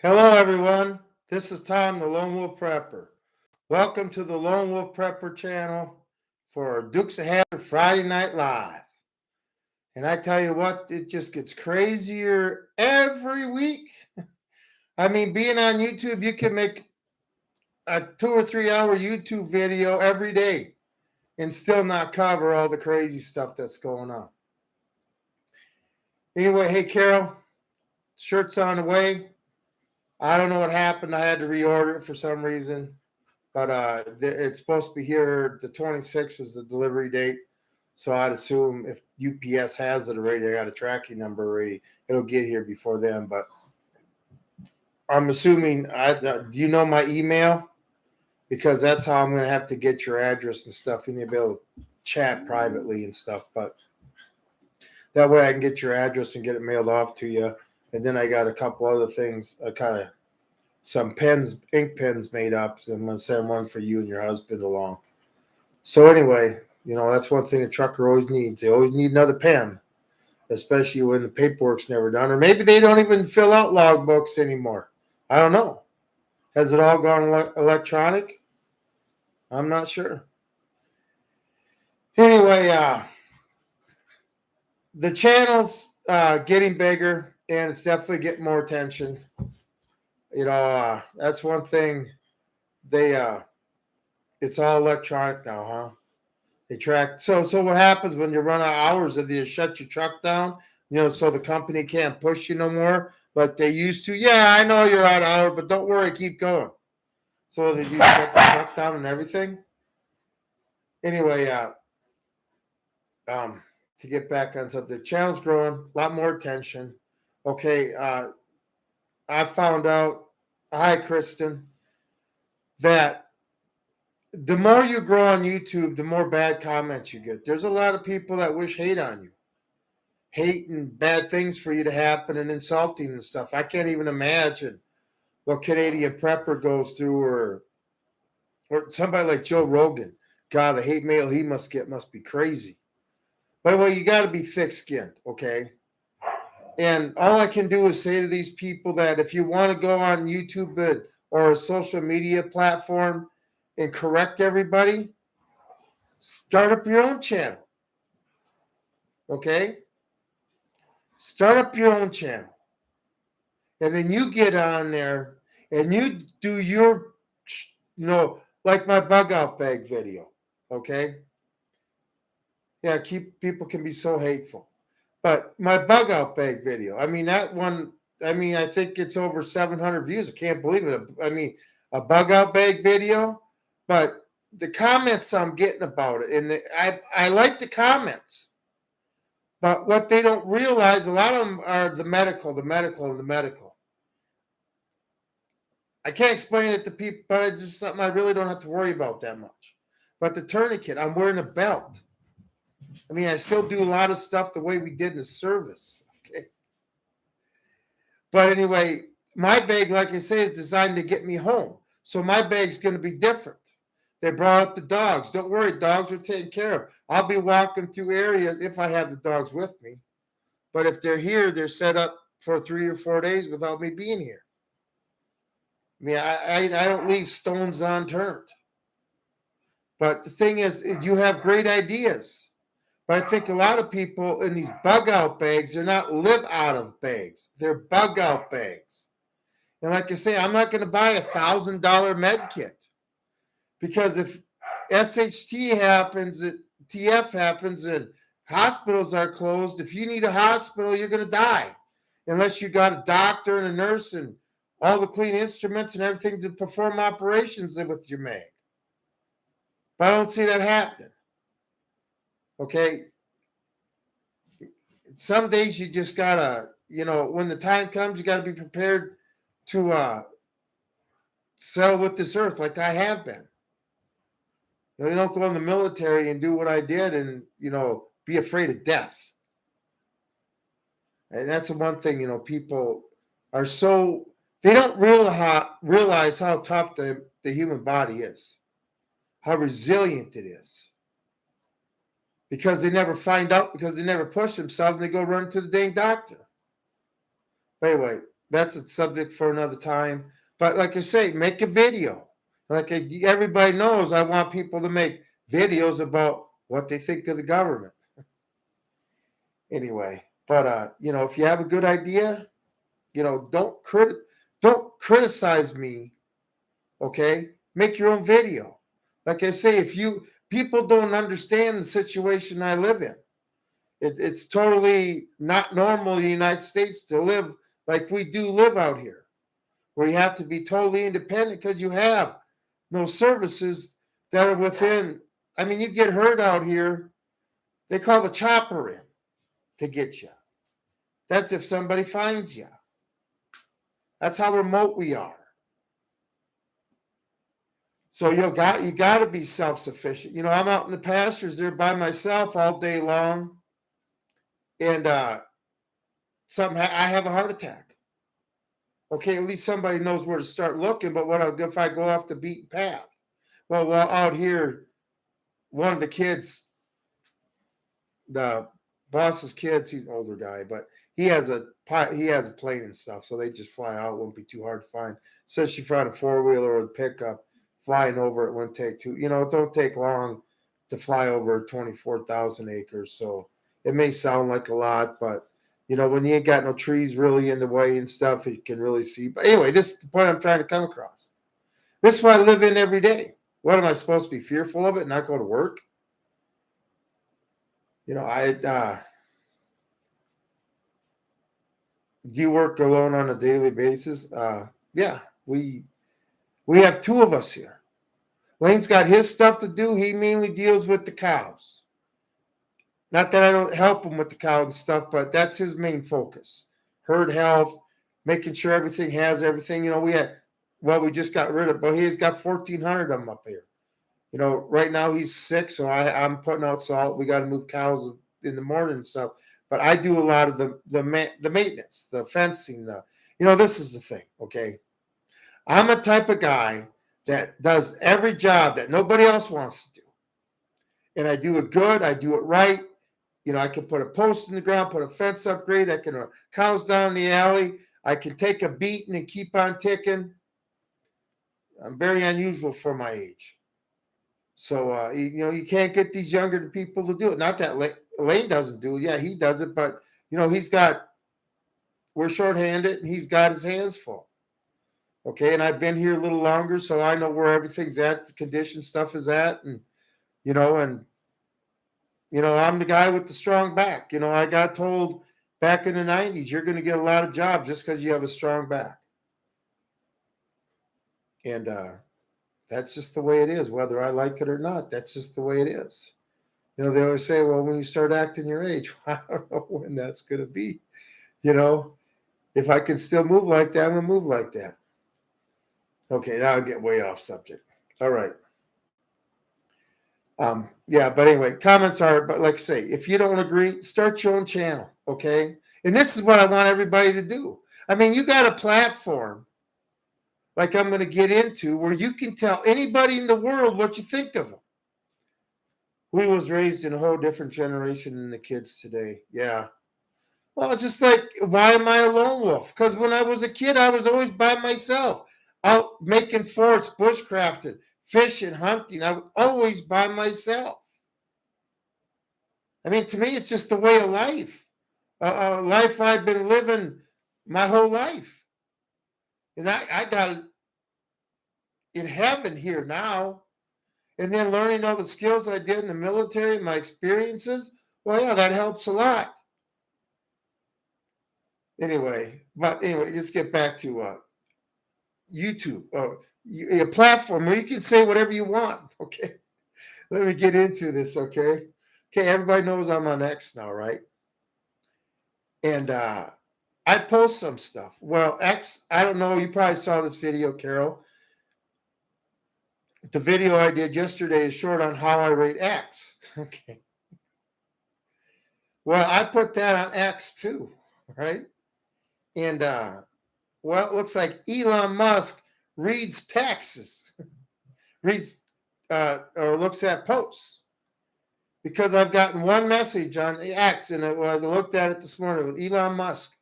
Hello, everyone. This is Tom, the Lone Wolf Prepper. Welcome to the Lone Wolf Prepper channel for Dukes of Hazzard Friday Night Live. And I tell you what, it just gets crazier every week. I mean, being on YouTube, you can make a 2 or 3 hour YouTube video every day and still not cover all the crazy stuff that's going on. Anyway, hey, Carol, shirt's on the way. I don't know what happened. I had to reorder it for some reason. But it's supposed to be here. The 26th is the delivery date. So I'd assume if UPS has it already, I got a tracking number already, it'll get here before then. But I'm assuming, do you know my email? Because that's how I'm going to have to get your address and stuff. You need to be able to chat privately and stuff. But that way I can get your address and get it mailed off to you. And then I got a couple other things, kind of some pens, ink pens made up. So I'm going to send one for you and your husband along. So anyway, that's one thing a trucker always needs. They always need another pen, especially when the paperwork's never done. Or maybe they don't even fill out logbooks anymore. I don't know. Has it all gone electronic? I'm not sure. Anyway, the channel's getting bigger, and it's definitely getting more attention. That's one thing. It's all electronic now, huh? They track. So what happens when you run out of hours? Do you shut your truck down? So the company can't push you no more like they used to. Yeah, I know you're out of hours, but don't worry, keep going. So they do shut the truck down and everything. Anyway, to get back on something, the channel's growing, a lot more attention. Okay, I found out. Hi, Kristen. That the more you grow on YouTube, the more bad comments you get. There's a lot of people that wish hate on you. Hate and bad things for you to happen and insulting and stuff. I can't even imagine what Canadian prepper goes through or somebody like Joe Rogan. God, the hate mail he must get must be crazy. By the way, you got to be thick-skinned, okay? And all I can do is say to these people that if you want to go on YouTube or a social media platform and correct everybody, start up your own channel, okay? Start up your own channel. And then you get on there and you do your, like my bug out bag video, okay? Yeah, people can be so hateful. But my bug out bag video, that one, I think it's over 700 views. I can't believe it. A bug out bag video, but the comments I'm getting about it, and I like the comments. But what they don't realize, a lot of them are the medical. I can't explain it to people, but it's just something I really don't have to worry about that much. But the tourniquet, I'm wearing a belt. I still do a lot of stuff the way we did in the service. Okay. But anyway, my bag, like I say, is designed to get me home. So my bag's going to be different. They brought up the dogs. Don't worry, dogs are taken care of. I'll be walking through areas if I have the dogs with me. But if they're here, they're set up for 3 or 4 days without me being here. I don't leave stones unturned. But the thing is, you have great ideas. But I think a lot of people in these bug out bags, they're not live out of bags. They're bug out bags. And like I say, I'm not going to buy $1,000 med kit. Because if SHT happens, TF happens, and hospitals are closed, if you need a hospital, you're going to die. Unless you got a doctor and a nurse and all the clean instruments and everything to perform operations with your mag. But I don't see that happening. Okay? Some days you just got to, when the time comes, you got to be prepared to settle with this earth like I have been. You don't go in the military and do what I did and, be afraid of death. And that's the one thing, people are so, they don't realize how tough the human body is, how resilient it is. Because they never find out, because they never push themselves and they go run to the dang doctor. But anyway, that's a subject for another time. But like I say, make a video. Everybody knows, I want people to make videos about what they think of the government. Anyway, but if you have a good idea, don't criticize me. Okay, make your own video. Like I say, if people don't understand the situation I live in, it's totally not normal in the United States to live like we do live out here, where you have to be totally independent because you have no services that are within. I mean, you get hurt out here, they call the chopper in to get you. That's if somebody finds you. That's how remote we are. So you got to be self-sufficient. I'm out in the pastures there by myself all day long, and I have a heart attack. Okay, at least somebody knows where to start looking. But what if I go off the beaten path? Well, out here, one of the kids, the boss's kids, he's an older guy, but he has a plane and stuff, so they just fly out. It won't be too hard to find. Especially if you find a four-wheeler or a pickup, flying over it wouldn't take it don't take long to fly over 24,000 acres. So it may sound like a lot, but when you ain't got no trees really in the way and stuff, you can really see. But anyway, this is the point I'm trying to come across. This is what I live in every day. What am I supposed to be fearful of it and not go to work? Do you work alone on a daily basis? Yeah, we have two of us here. Lane's got his stuff to do. He mainly deals with the cows. Not that I don't help him with the cows and stuff, but that's his main focus. Herd health, making sure everything has everything. We just got rid of, but he's got 1,400 of them up here. Right now he's sick, so I'm putting out salt. We got to move cows in the morning and stuff. But I do a lot of the maintenance, the fencing. This is the thing, okay? I'm a type of guy that does every job that nobody else wants to do. And I do it good. I do it right. I can put a post in the ground, put a fence upgrade. I can cows down the alley. I can take a beating and keep on ticking. I'm very unusual for my age. So, you can't get these younger people to do it. Not that Lane doesn't do it. Yeah, he does it. But, we're shorthanded and he's got his hands full. Okay, and I've been here a little longer, so I know where everything's at, the condition stuff is at. And, I'm the guy with the strong back. I got told back in the 90s, you're going to get a lot of jobs just because you have a strong back. And that's just the way it is, whether I like it or not. That's just the way it is. They always say, well, when you start acting your age, I don't know when that's going to be. If I can still move like that, I'm going to move like that. Okay, now I get way off subject. All right. But anyway, comments are, but like I say, if you don't agree, start your own channel, okay? And this is what I want everybody to do. I mean, you got a platform like I'm going to get into where you can tell anybody in the world what you think of them. We was raised in a whole different generation than the kids today. Yeah. Well, just like, why am I a lone wolf? Because when I was a kid, I was always by myself, out making forts, bushcrafting, fishing, hunting. I was always by myself. I mean, to me, it's just the way of life. A life I've been living my whole life. And I got it in heaven here now. And then learning all the skills I did in the military, my experiences, well, yeah, that helps a lot. Anyway, let's get back to YouTube, a platform where you can say whatever you want. Okay, let me get into this. Okay, everybody knows I'm on X now, right? And I post some stuff. Well, X, I don't know. You probably saw this video, Carol. The video I did yesterday is short on how I rate X. Okay. Well, I put that on X too, right? And it looks like Elon Musk reads texts, or looks at posts, because I've gotten one message on X, and I looked at it this morning with Elon Musk.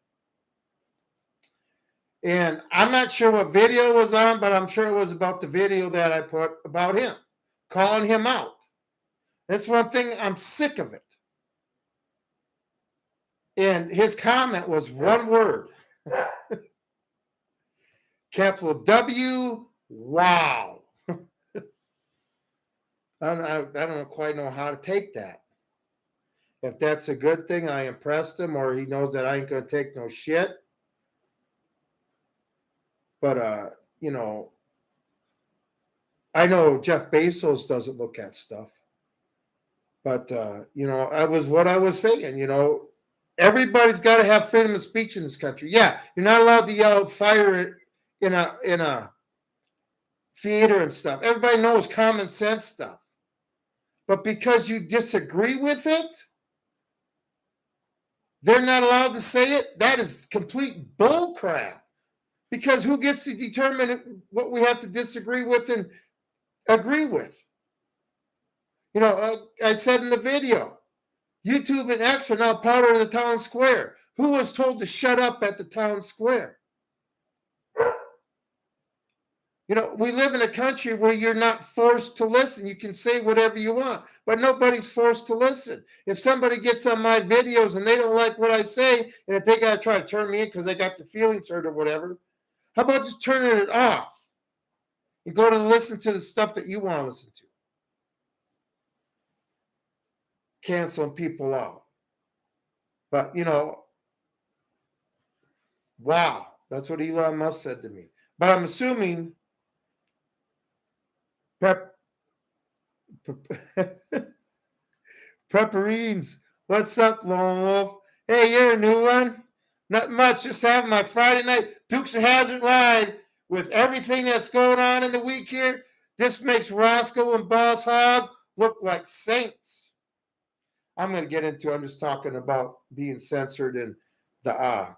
And I'm not sure what video was on, but I'm sure it was about the video that I put about him, calling him out. That's one thing, I'm sick of it. And his comment was one word. Capital W, wow. I don't quite know how to take that. If that's a good thing, I impressed him, or he knows that I ain't going to take no shit. But, you know, I know Jeff Bezos doesn't look at stuff. But, you know, I was what I was saying, you know, everybody's got to have freedom of speech in this country. Yeah, you're not allowed to yell fire in a theater and stuff. Everybody knows common sense stuff. But because you disagree with it, they're not allowed to say it. That is complete bull crap. Because who gets to determine what we have to disagree with and agree with? You know, I said in the video, YouTube and X are now part of the town square. Who was told to shut up at the town square? You know, we live in a country where you're not forced to listen. You can say whatever you want, but nobody's forced to listen. If somebody gets on my videos and they don't like what I say, and if they got to try to turn me in because they got their feelings hurt or whatever, how about just turning it off and go to listen to the stuff that you want to listen to? Canceling people out. But, you know, wow, that's what Elon Musk said to me. But I'm assuming Prepperines, what's up, Lone Wolf? Hey, you're a new one? Not much, just having my Friday night Dukes of Hazzard Live with everything that's going on in the week here. This makes Roscoe and Boss Hog look like saints. I'm going to get into it. I'm just talking about being censored and the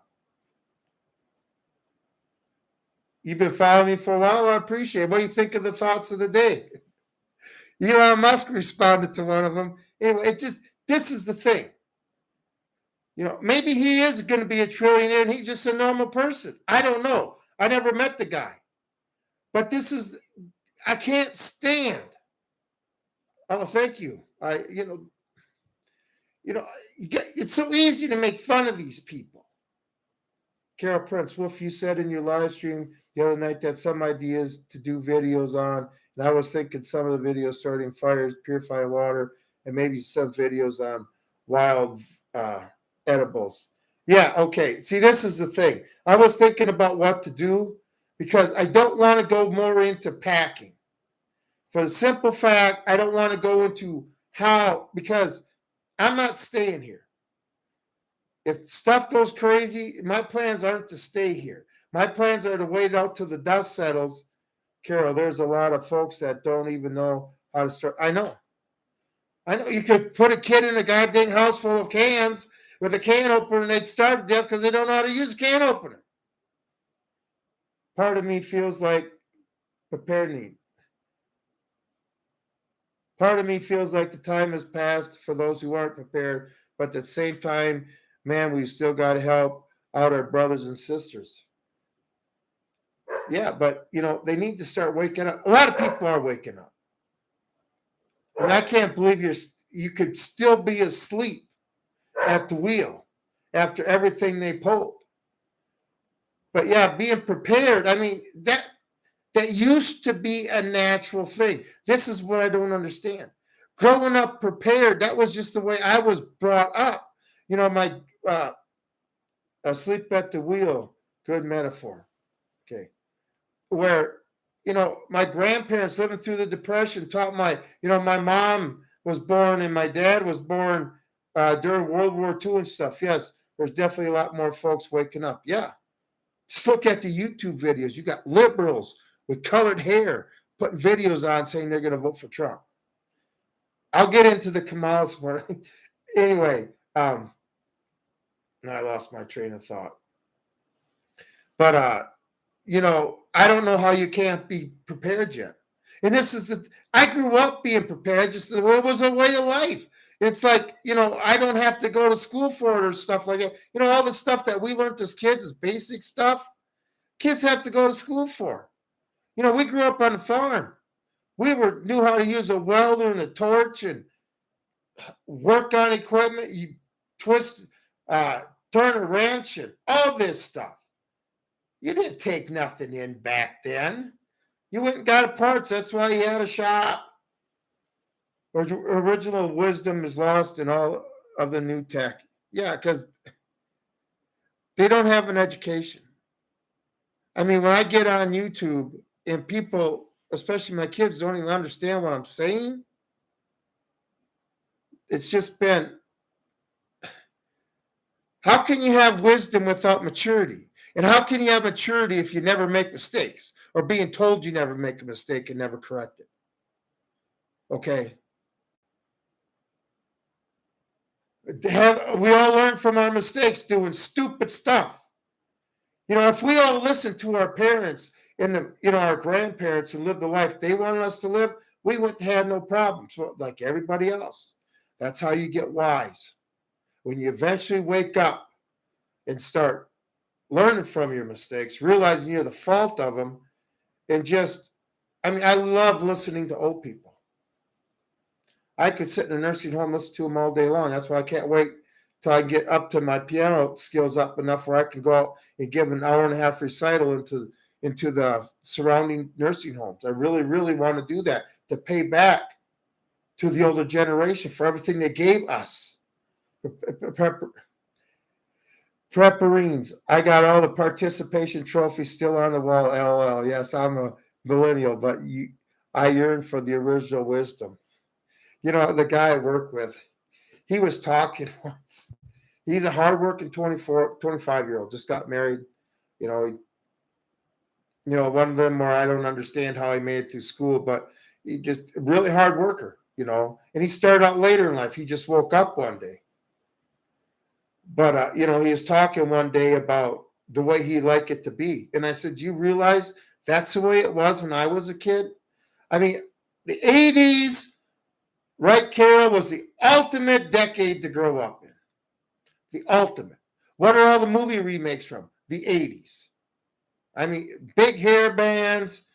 You've been following me for a while. I appreciate it. What do you think of the thoughts of the day? Elon Musk responded to one of them. Anyway, this is the thing. You know, maybe he is going to be a trillionaire and he's just a normal person. I don't know. I never met the guy. But I can't stand. Oh, thank you. It's so easy to make fun of these people. Carol Prince, Wolf, you said in your live stream the other night that some ideas to do videos on, and I was thinking some of the videos starting fires, purifying water, and maybe some videos on wild edibles. Yeah, okay. See, this is the thing. I was thinking about what to do because I don't want to go more into packing. For the simple fact, I don't want to go into how, because I'm not staying here. If stuff goes crazy, my plans aren't to stay here. My plans are to wait out till the dust settles. Carol, there's a lot of folks that don't even know how to start. I know you could put a kid in a goddamn house full of cans with a can opener and they'd starve to death because they don't know how to use a can opener. Part of me feels like preparedness. Part of me feels like the time has passed for those who aren't prepared, but at the same time, man, we've still got to help out our brothers and sisters. Yeah, but, you know, they need to start waking up. A lot of people are waking up. And I can't believe you could still be asleep at the wheel after everything they pulled. But yeah, being prepared, I mean, that used to be a natural thing. This is what I don't understand. Growing up prepared, that was just the way I was brought up. You know, my asleep at the wheel, good metaphor. Okay. Where, you know, my grandparents living through the Depression taught my mom was born and my dad was born during World War II and stuff. Yes, there's definitely a lot more folks waking up. Yeah. Just look at the YouTube videos. You got liberals with colored hair putting videos on saying they're going to vote for Trump. I'll get into the Kamala support. Anyway, I lost my train of thought. But, you know, I don't know how you can't be prepared yet. And I grew up being prepared. It was a way of life. It's like, you know, I don't have to go to school for it or stuff like that. You know, all the stuff that we learned as kids is basic stuff. kids have to go to school for? We grew up on a farm. We knew how to use a welder and a torch and work on equipment. You twist, uh, turn a wrench, and all this stuff. You didn't take nothing in back then. You went and got parts. That's why you had a shop. Original wisdom is lost in all of the new tech. Yeah, because they don't have an education. I mean, when I get on YouTube and people, especially my kids, don't even understand what I'm saying, it's just been, how can you have wisdom without maturity? And how can you have maturity if you never make mistakes or being told you never make a mistake and never correct it? Okay. We all learn from our mistakes doing stupid stuff. If we all listen to our parents and our grandparents and live the life they wanted us to live, we wouldn't have no problems like everybody else. That's how you get wise. When you eventually wake up and start learning from your mistakes, realizing you're the fault of them, and I love listening to old people. I could sit in a nursing home, listen to them all day long. That's why I can't wait till I get up to my piano skills up enough where I can go out and give an hour and a half recital into the surrounding nursing homes. I really, really want to do that to pay back to the older generation for everything they gave us. Prepperines. I got all the participation trophies still on the wall. LOL. Yes, I'm a millennial, but I yearn for the original wisdom. The guy I work with, he was talking once. He's a hardworking 25-year-old, just got married. One of them where I don't understand how he made it through school, but he just a really hard worker, and he started out later in life. He just woke up one day. But, he was talking one day about the way he'd like it to be. And I said, do you realize that's the way it was when I was a kid? I mean, the 80s, right, Carol, was the ultimate decade to grow up in. The ultimate. What are all the movie remakes from? The 80s. I mean, big hair bands,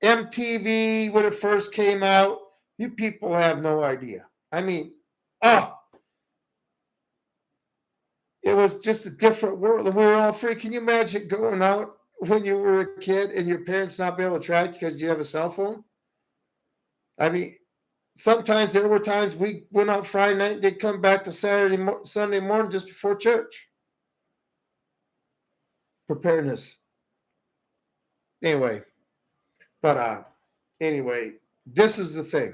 MTV when it first came out. You people have no idea. I mean, it was just a different world, and we were all free. Can you imagine going out when you were a kid and your parents not be able to track you because you have a cell phone? I mean, sometimes there were times we went out Friday night and they'd come back to Sunday morning just before church. Preparedness. Anyway, this is the thing.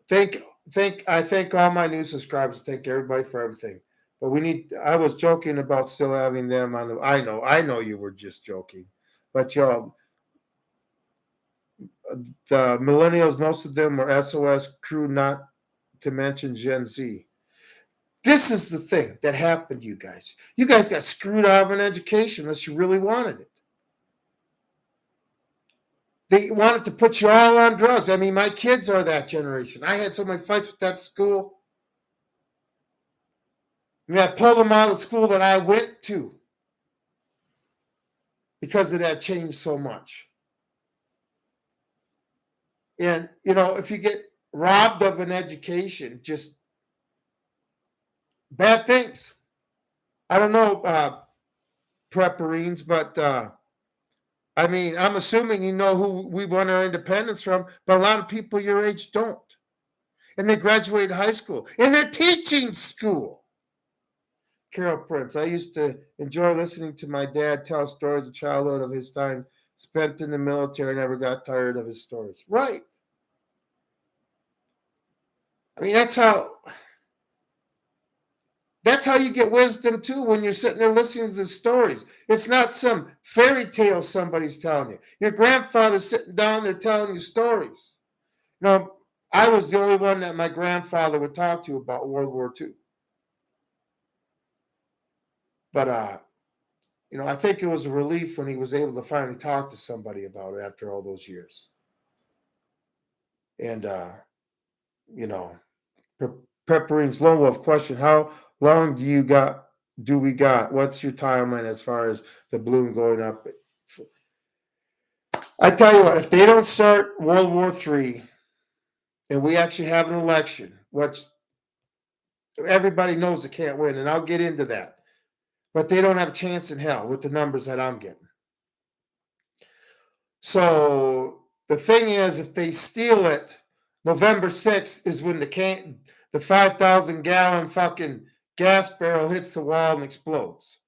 I thank all my new subscribers. Thank everybody for everything. But I was joking about still having them on I know you were just joking. But y'all, the millennials, most of them are SOS crew, not to mention Gen Z. This is the thing that happened to you guys. You guys got screwed out of an education unless you really wanted it. They wanted to put you all on drugs. I mean, my kids are that generation. I had so many fights with that school. I pulled them out of the school that I went to because it had changed so much. And, if you get robbed of an education, just bad things. I don't know, prepperines, but I'm assuming you know who we won our independence from, but a lot of people your age don't. And they graduated high school, and they're teaching school. Carol Prince. I used to enjoy listening to my dad tell stories of childhood of his time spent in the military. Never got tired of his stories. Right. I mean, that's how you get wisdom too when you're sitting there listening to the stories. It's not some fairy tale somebody's telling you. Your grandfather's sitting down there telling you stories. I was the only one that my grandfather would talk to about World War II. But I think it was a relief when he was able to finally talk to somebody about it after all those years. And Pepperines Lone Wolf question: how long do you got do we got? What's your timeline as far as the balloon going up? I tell you what, if they don't start World War III and we actually have an election, which everybody knows it can't win, and I'll get into that, but they don't have a chance in hell with the numbers that I'm getting. So the thing is, if they steal it, November 6th is when the 5,000-gallon fucking gas barrel hits the wall and explodes.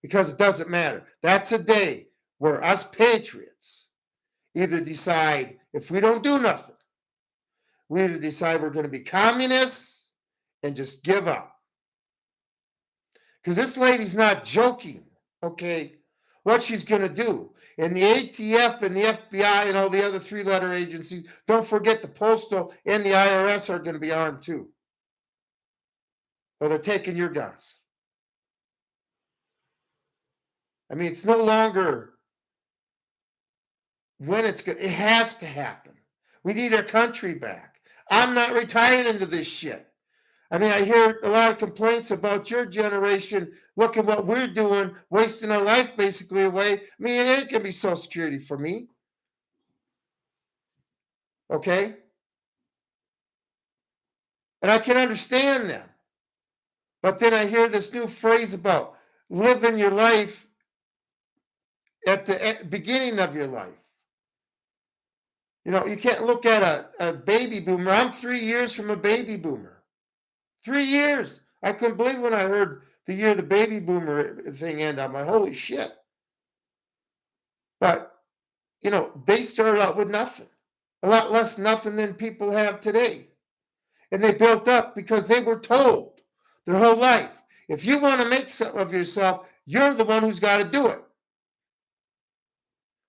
Because it doesn't matter. That's a day where us patriots either decide if we don't do nothing, we either decide we're going to be communists and just give up. Because this lady's not joking, okay? What she's going to do. And the ATF and the FBI and all the other three-letter agencies, don't forget the Postal and the IRS are going to be armed too. Or they're taking your guns. I mean, it's no longer when it's good. It has to happen. We need our country back. I'm not retiring into this shit. I mean, I hear a lot of complaints about your generation. Look at what we're doing, wasting our life basically away. I mean, it ain't gonna be Social Security for me. Okay? And I can understand that. But then I hear this new phrase about living your life at the beginning of your life. You know, you can't look at a baby boomer. I'm 3 years from a baby boomer. 3 years. I couldn't believe when I heard the year the baby boomer thing ended. I'm like, holy shit. But, you know, they started out with nothing. A lot less nothing than people have today. And they built up because they were told their whole life, if you want to make something of yourself, you're the one who's got to do it.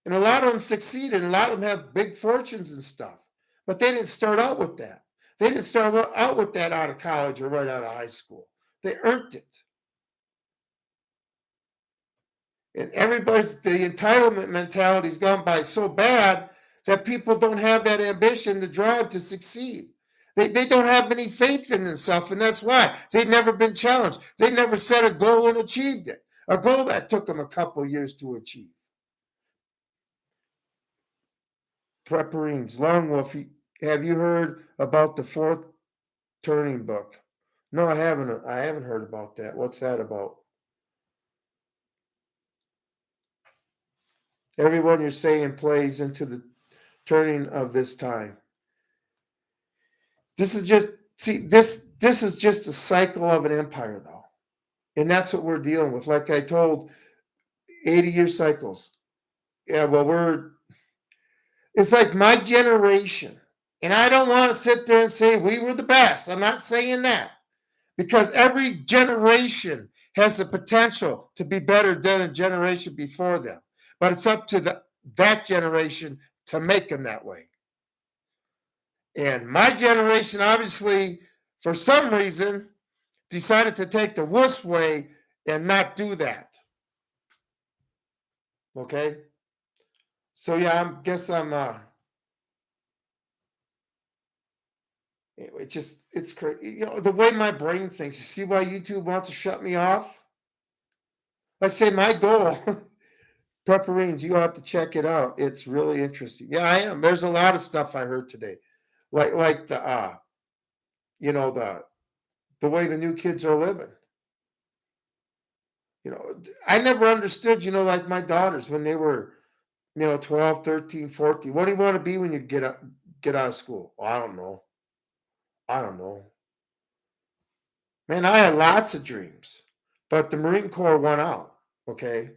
And a lot of them succeeded. A lot of them have big fortunes and stuff. But they didn't start out with that. They didn't start out with that out of college or right out of high school. They earned it. And the entitlement mentality's gone by so bad that people don't have that ambition, the drive to succeed. They don't have any faith in themselves, and that's why they've never been challenged. They never set a goal and achieved it. A goal that took them a couple years to achieve. Prepperines, Lone Wolf, have you heard about the fourth turning book? No, I haven't. I haven't heard about that. What's that about? Everyone you're saying plays into the turning of this time. This is just this is just a cycle of an empire though. And that's what we're dealing with. Like I told, 80-year cycles. Yeah, well, it's like my generation. And I don't want to sit there and say we were the best. I'm not saying that. Because every generation has the potential to be better than a generation before them. But it's up to that generation to make them that way. And my generation, obviously, for some reason, decided to take the wuss way and not do that. Okay? So yeah, I guess I'm it's crazy. You know, the way my brain thinks, you see why YouTube wants to shut me off? Like say my goal, Prepperines, you have to check it out. It's really interesting. Yeah, I am. There's a lot of stuff I heard today. Like the you know, the way the new kids are living. You know, I never understood, you know, like my daughters when they were, you know, 12, 13, 14. What do you want to be when you get out of school? Well, I don't know. I don't know. Man, I had lots of dreams, but the Marine Corps won out. Okay.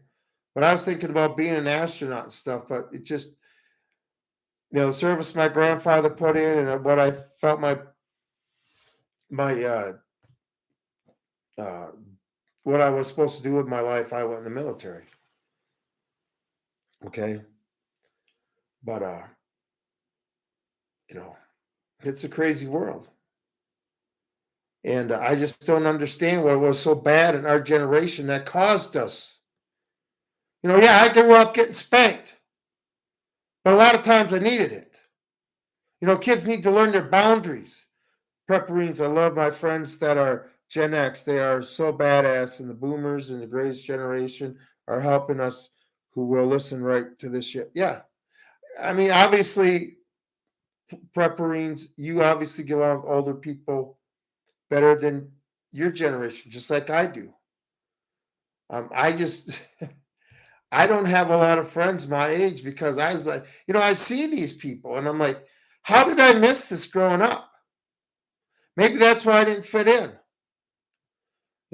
But I was thinking about being an astronaut and stuff, but it just, you know, the service my grandfather put in and what I felt my uh, what I was supposed to do with my life, I went in the military. Okay. But you know, it's a crazy world. And I just don't understand what was so bad in our generation that caused us. You know, yeah, I grew up getting spanked, but a lot of times I needed it. You know, kids need to learn their boundaries. Prepperines, I love my friends that are Gen X, they are so badass, and the boomers and the greatest generation are helping us who will listen right to this shit. Yeah. I mean, obviously, prepperines, you obviously get along with older people better than your generation, just like I do. I just, I don't have a lot of friends my age because I was like, I see these people and I'm like, how did I miss this growing up? Maybe that's why I didn't fit in.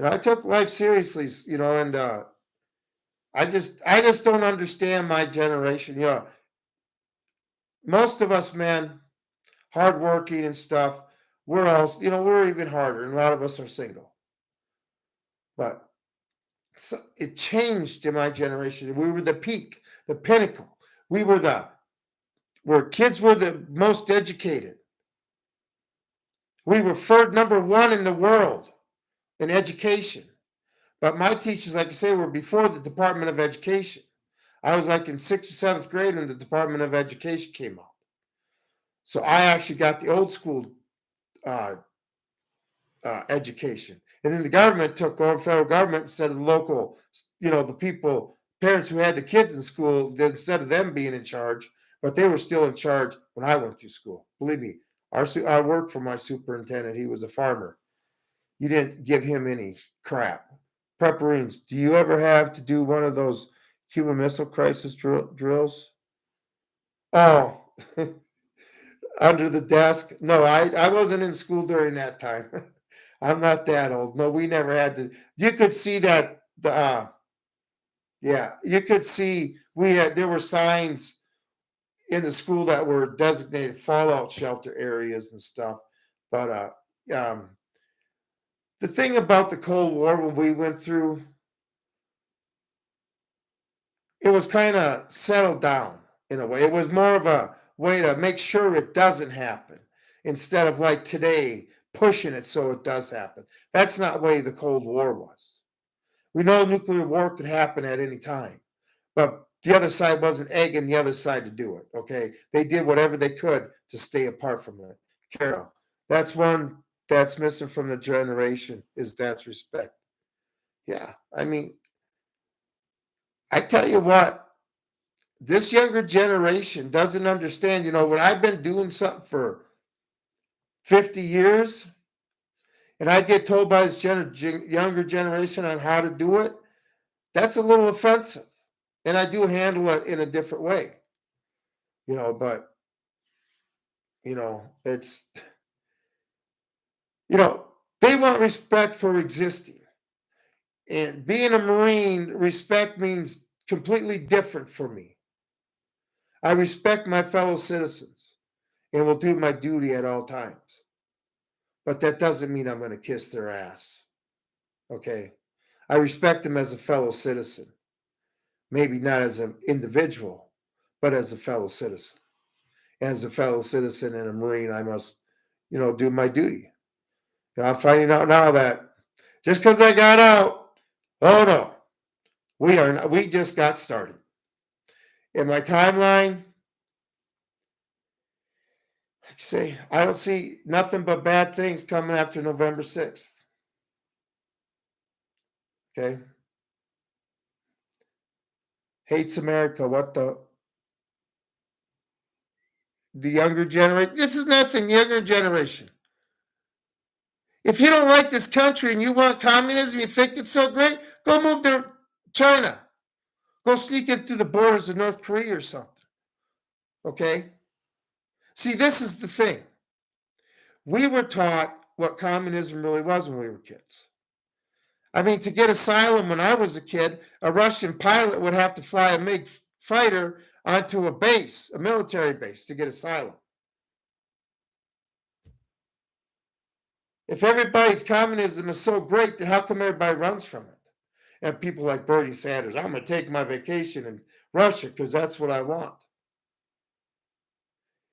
I took life seriously, and I just don't understand my generation. Most of us, man, hardworking and stuff, we're all, we're even harder, and a lot of us are single. But so it changed in my generation. We were the peak, the pinnacle. We were where kids were the most educated. We were third number one in the world in education. But my teachers, like I say, were before the Department of Education. I was like in sixth or seventh grade when the Department of Education came out. So I actually got the old school uh, education. And then the government took over, federal government, instead of the local, the people, parents who had the kids in school, instead of them being in charge, but they were still in charge when I went through school. Believe me, I worked for my superintendent. He was a farmer. You didn't give him any crap. Prepperines, do you ever have to do one of those Cuban Missile Crisis drills? Oh, under the desk. No, I wasn't in school during that time. I'm not that old. No, we never had to. You could see that yeah, you could see there were signs in the school that were designated fallout shelter areas and stuff. But the thing about the Cold War when we went through, it was kind of settled down in a way. It was more of a way to make sure it doesn't happen instead of like today pushing it so it does happen. That's not the way the Cold War was. We know nuclear war could happen at any time, but the other side wasn't egging the other side to do it. Okay, they did whatever they could to stay apart from it. Carol, that's one that's missing from the generation is that's respect. Yeah, I mean, I tell you what, this younger generation doesn't understand. When I've been doing something for 50 years and I get told by this younger generation on how to do it, that's a little offensive. And I do handle it in a different way, but, it's, they want respect for existing. And being a Marine, respect means completely different for me. I respect my fellow citizens and will do my duty at all times. But that doesn't mean I'm going to kiss their ass. Okay. I respect them as a fellow citizen. Maybe not as an individual, but as a fellow citizen. As a fellow citizen and a Marine, I must, do my duty. I'm finding out now that just because I got out, oh no, we just got started. In my timeline, I say I don't see nothing but bad things coming after November 6th. Okay. Hates America. What the younger generation? This is nothing, younger generation. If you don't like this country and you want communism, you think it's so great, go move to China. Go sneak in through the borders of North Korea or something. Okay? See, this is the thing. We were taught what communism really was when we were kids. I mean, to get asylum when I was a kid, a Russian pilot would have to fly a MiG fighter onto a base, a military base, to get asylum. If everybody's communism is so great, then how come everybody runs from it? And people like Bernie Sanders, I'm going to take my vacation in Russia because that's what I want.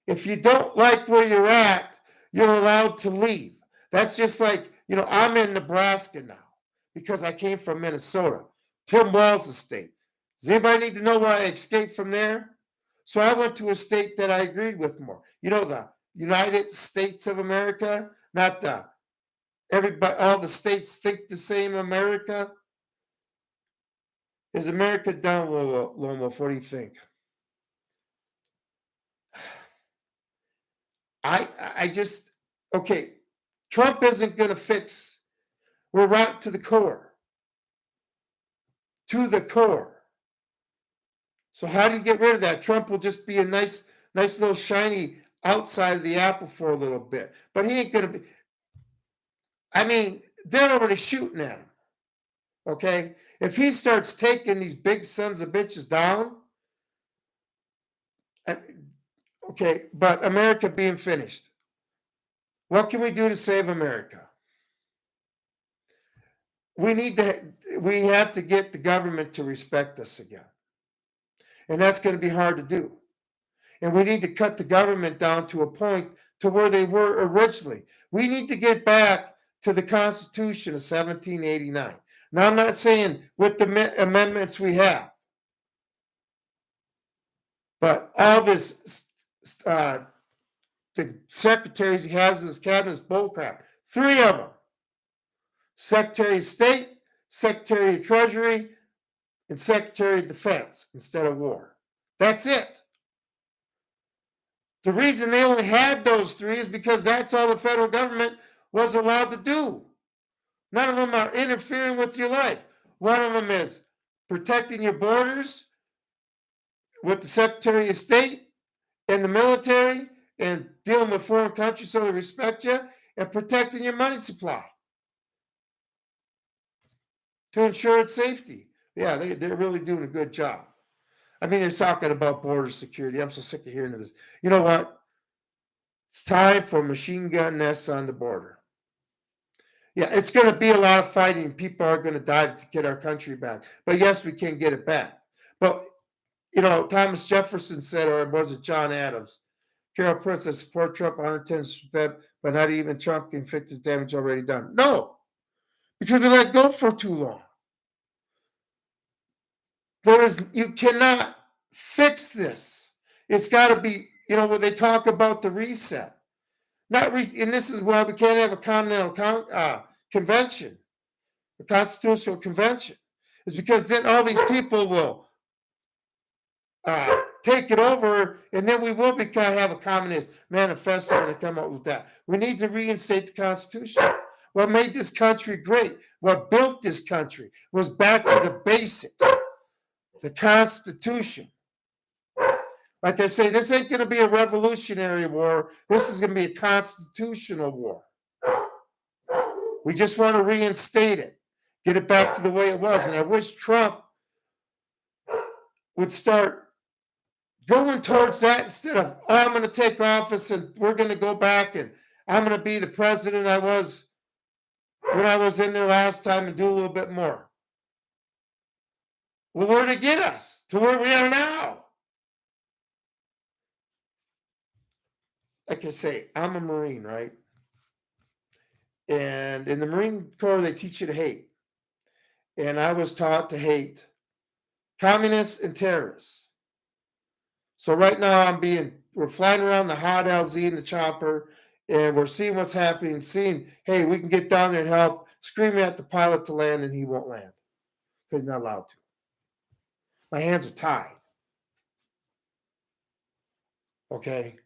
If you don't like where you're at, you're allowed to leave. That's just like, I'm in Nebraska now because I came from Minnesota, Tim Walz' state. Does anybody need to know why I escaped from there? So I went to a state that I agreed with more. The United States of America, not the everybody, all the states think the same America? Is America done, Lomo? What do you think? I just, okay, Trump isn't going to fix, we're right to the core. To the core. So how do you get rid of that? Trump will just be a nice little shiny outside of the apple for a little bit. But he ain't going to be, I mean, they're already shooting at him. Okay? If he starts taking these big sons of bitches down, okay, but America being finished. What can we do to save America? We have to get the government to respect us again. And that's going to be hard to do. And we need to cut the government down to a point to where they were originally. We need to get back to the Constitution of 1789. Now, I'm not saying with the amendments we have, but all this, the secretaries he has in his cabinet's bullcrap. 3 of them: Secretary of State, Secretary of Treasury, and Secretary of Defense instead of War. That's it. The reason they only had those 3 is because that's all the federal government was allowed to do. None of them are interfering with your life. One of them is protecting your borders with the Secretary of State and the military and dealing with foreign countries so they respect you, and protecting your money supply to ensure its safety. Yeah, they're really doing a good job. I mean, they're talking about border security. I'm so sick of hearing this. You know what? It's time for machine gun nests on the border. Yeah, it's going to be a lot of fighting. People are going to die to get our country back. But yes, we can get it back. But, you know, Thomas Jefferson said, or was it John Adams? Carol Prince, I support Trump 110%, but not even Trump can fix the damage already done. No, because we let go for too long. You cannot fix this. It's got to be, you know, when they talk about the reset. And this is why we can't have a continental convention, a constitutional convention. Is because then all these people will take it over, and then we will have a communist manifesto and come up with that. We need to reinstate the Constitution. What made this country great, what built this country, was back to the basics, the Constitution. Like I say, this ain't going to be a revolutionary war. This is going to be a constitutional war. We just want to reinstate it, get it back to the way it was. And I wish Trump would start going towards that instead of, oh, I'm going to take office and we're going to go back and I'm going to be the president I was when I was in there last time and do a little bit more. Well, where'd it get us? To where we are now. Like I say, I'm a Marine, right? And in the Marine Corps, they teach you to hate. And I was taught to hate communists and terrorists. So right now we're flying around the hot LZ in the chopper, and we're seeing what's happening, hey, we can get down there and help, screaming at the pilot to land, and he won't land because he's not allowed to. My hands are tied. Okay?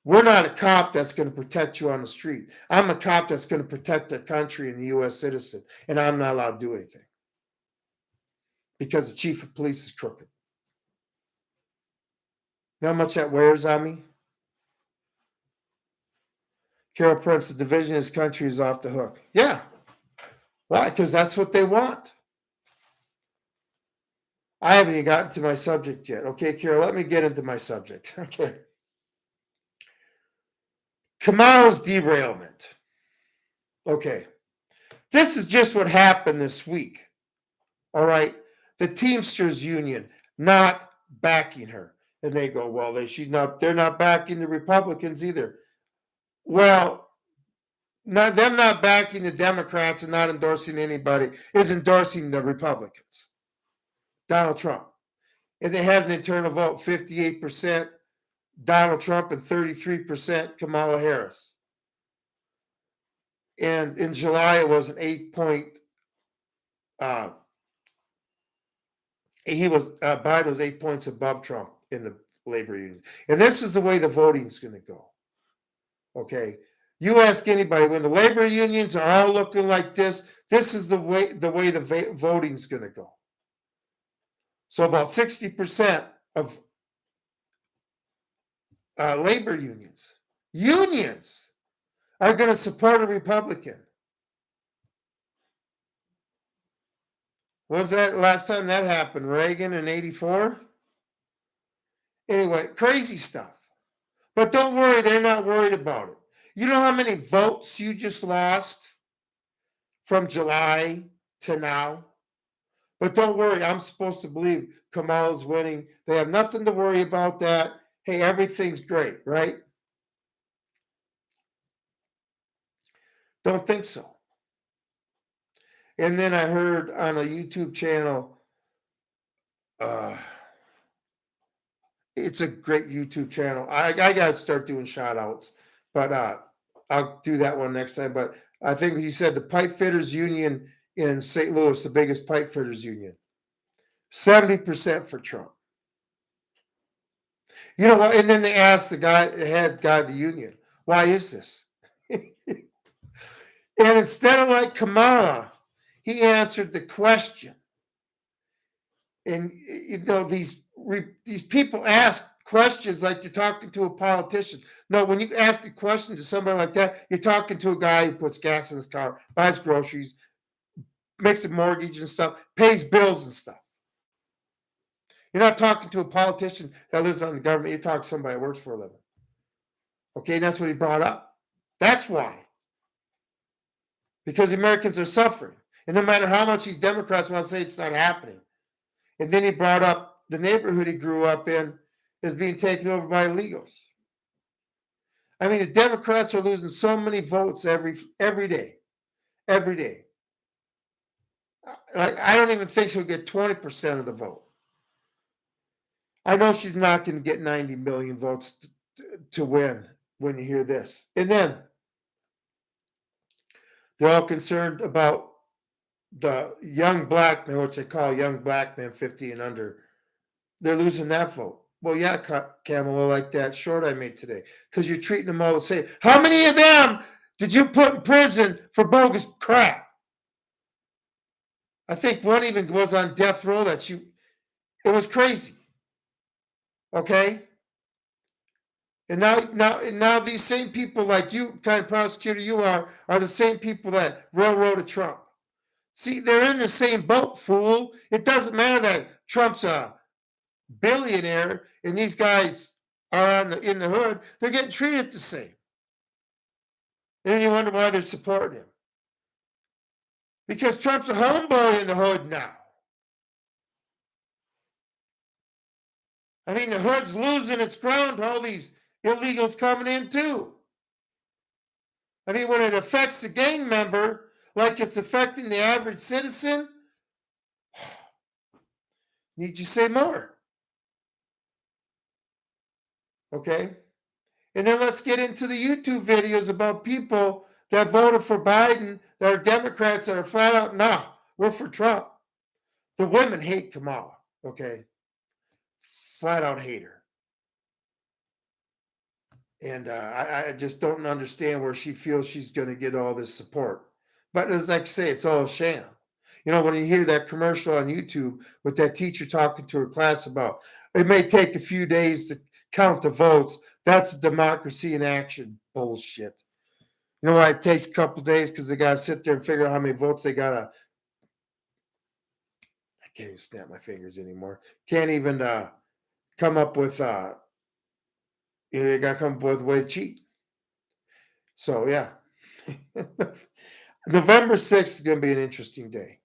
We're not a cop that's going to protect you on the street. I'm a cop that's going to protect the country and the U.S. citizen, and I'm not allowed to do anything because the chief of police is crooked. You know how much that wears on me? Carol Prince, the division of this country is off the hook. Yeah. Why? Because that's what they want. I haven't even gotten to my subject yet. Okay, Carol, let me get into my subject. Okay. Kamala's derailment. Okay. This is just what happened this week. All right. The Teamsters Union not backing her. And they go, well, they're not backing the Republicans either. Well, them not backing the Democrats and not endorsing anybody is endorsing the Republicans. Donald Trump. And they had an internal vote, 58% Donald Trump and 33% Kamala Harris. And in July, it was an 8 point. Biden was 8 points above Trump in the labor unions. And this is the way the voting is going to go. Okay. You ask anybody when the labor unions are all looking like this is the way the voting is going to go. So about 60% of labor unions are going to support a Republican. When's that last time that happened? Reagan in 84? Anyway, crazy stuff. But don't worry, they're not worried about it. You know how many votes you just lost from July to now? But don't worry, I'm supposed to believe Kamala's winning. They have nothing to worry about that. Hey, everything's great, right? Don't think so. And then I heard on a YouTube channel, it's a great YouTube channel. I got to start doing shout outs, but I'll do that one next time. But I think he said the pipe fitters union in St. Louis, the biggest pipe fitters union, 70% for Trump. You know what? And then they asked the head guy of the union, why is this? And instead of like Kamala, he answered the question. And you know, these people ask questions like you're talking to a politician. No, when you ask a question to somebody like that, you're talking to a guy who puts gas in his car, buys groceries, makes a mortgage and stuff, pays bills and stuff. You're not talking to a politician that lives on the government. You're talking to somebody that works for a living. Okay, and that's what he brought up. That's why. Because Americans are suffering. And no matter how much these Democrats want to say it's not happening. And then he brought up the neighborhood he grew up in is being taken over by illegals. I mean, the Democrats are losing so many votes every day. Every day. Like, I don't even think she'll get 20% of the vote. I know she's not going to get 90 million votes to win when you hear this. And then they're all concerned about the young black man, which they call young black man 50 and under. They're losing that vote. Well, yeah, Kamala, like that short I made today, because you're treating them all the same. How many of them did you put in prison for bogus crap? I think one even was on death row. It was crazy. Okay? And now these same people like you, kind of prosecutor you are the same people that railroaded Trump. See, they're in the same boat, fool. It doesn't matter that Trump's a billionaire and these guys are in the hood. They're getting treated the same. And then you wonder why they're supporting him. Because Trump's a homeboy in the hood now. I mean, the hood's losing its ground to all these illegals coming in too. I mean, when it affects the gang member like it's affecting the average citizen, need you say more? Okay? And then let's get into the YouTube videos about people that voted for Biden that are Democrats that are flat out, nah, we're for Trump. The women hate Kamala, okay? Flat out hate her. And I just don't understand where she feels she's going to get all this support. But as I say, it's all a sham. You know, when you hear that commercial on YouTube with that teacher talking to her class about it may take a few days to count the votes, that's democracy in action. Bullshit. You know why it takes a couple days? Because they got to sit there and figure out how many votes they got to. I can't even snap my fingers anymore. Can't even come up with. You got to come up with a way to cheat. So yeah, November 6th is going to be an interesting day.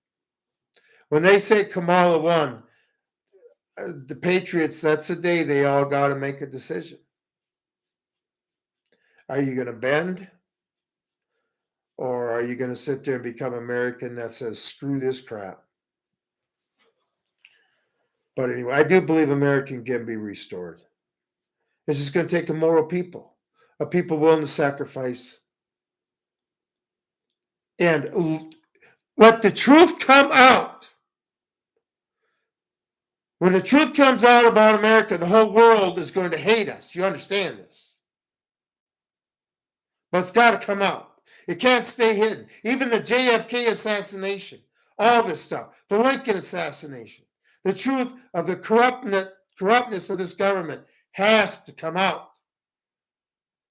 When they say Kamala won, the Patriots, that's the day they all got to make a decision. Are you going to bend? Or are you going to sit there and become American that says, screw this crap? But anyway, I do believe America can be restored. It's just going to take a moral people, a people willing to sacrifice. and let the truth come out. When the truth comes out about America, the whole world is going to hate us. You understand this? But it's got to come out. It can't stay hidden. Even the JFK assassination, all this stuff, the Lincoln assassination, the truth of the corruptness of this government has to come out.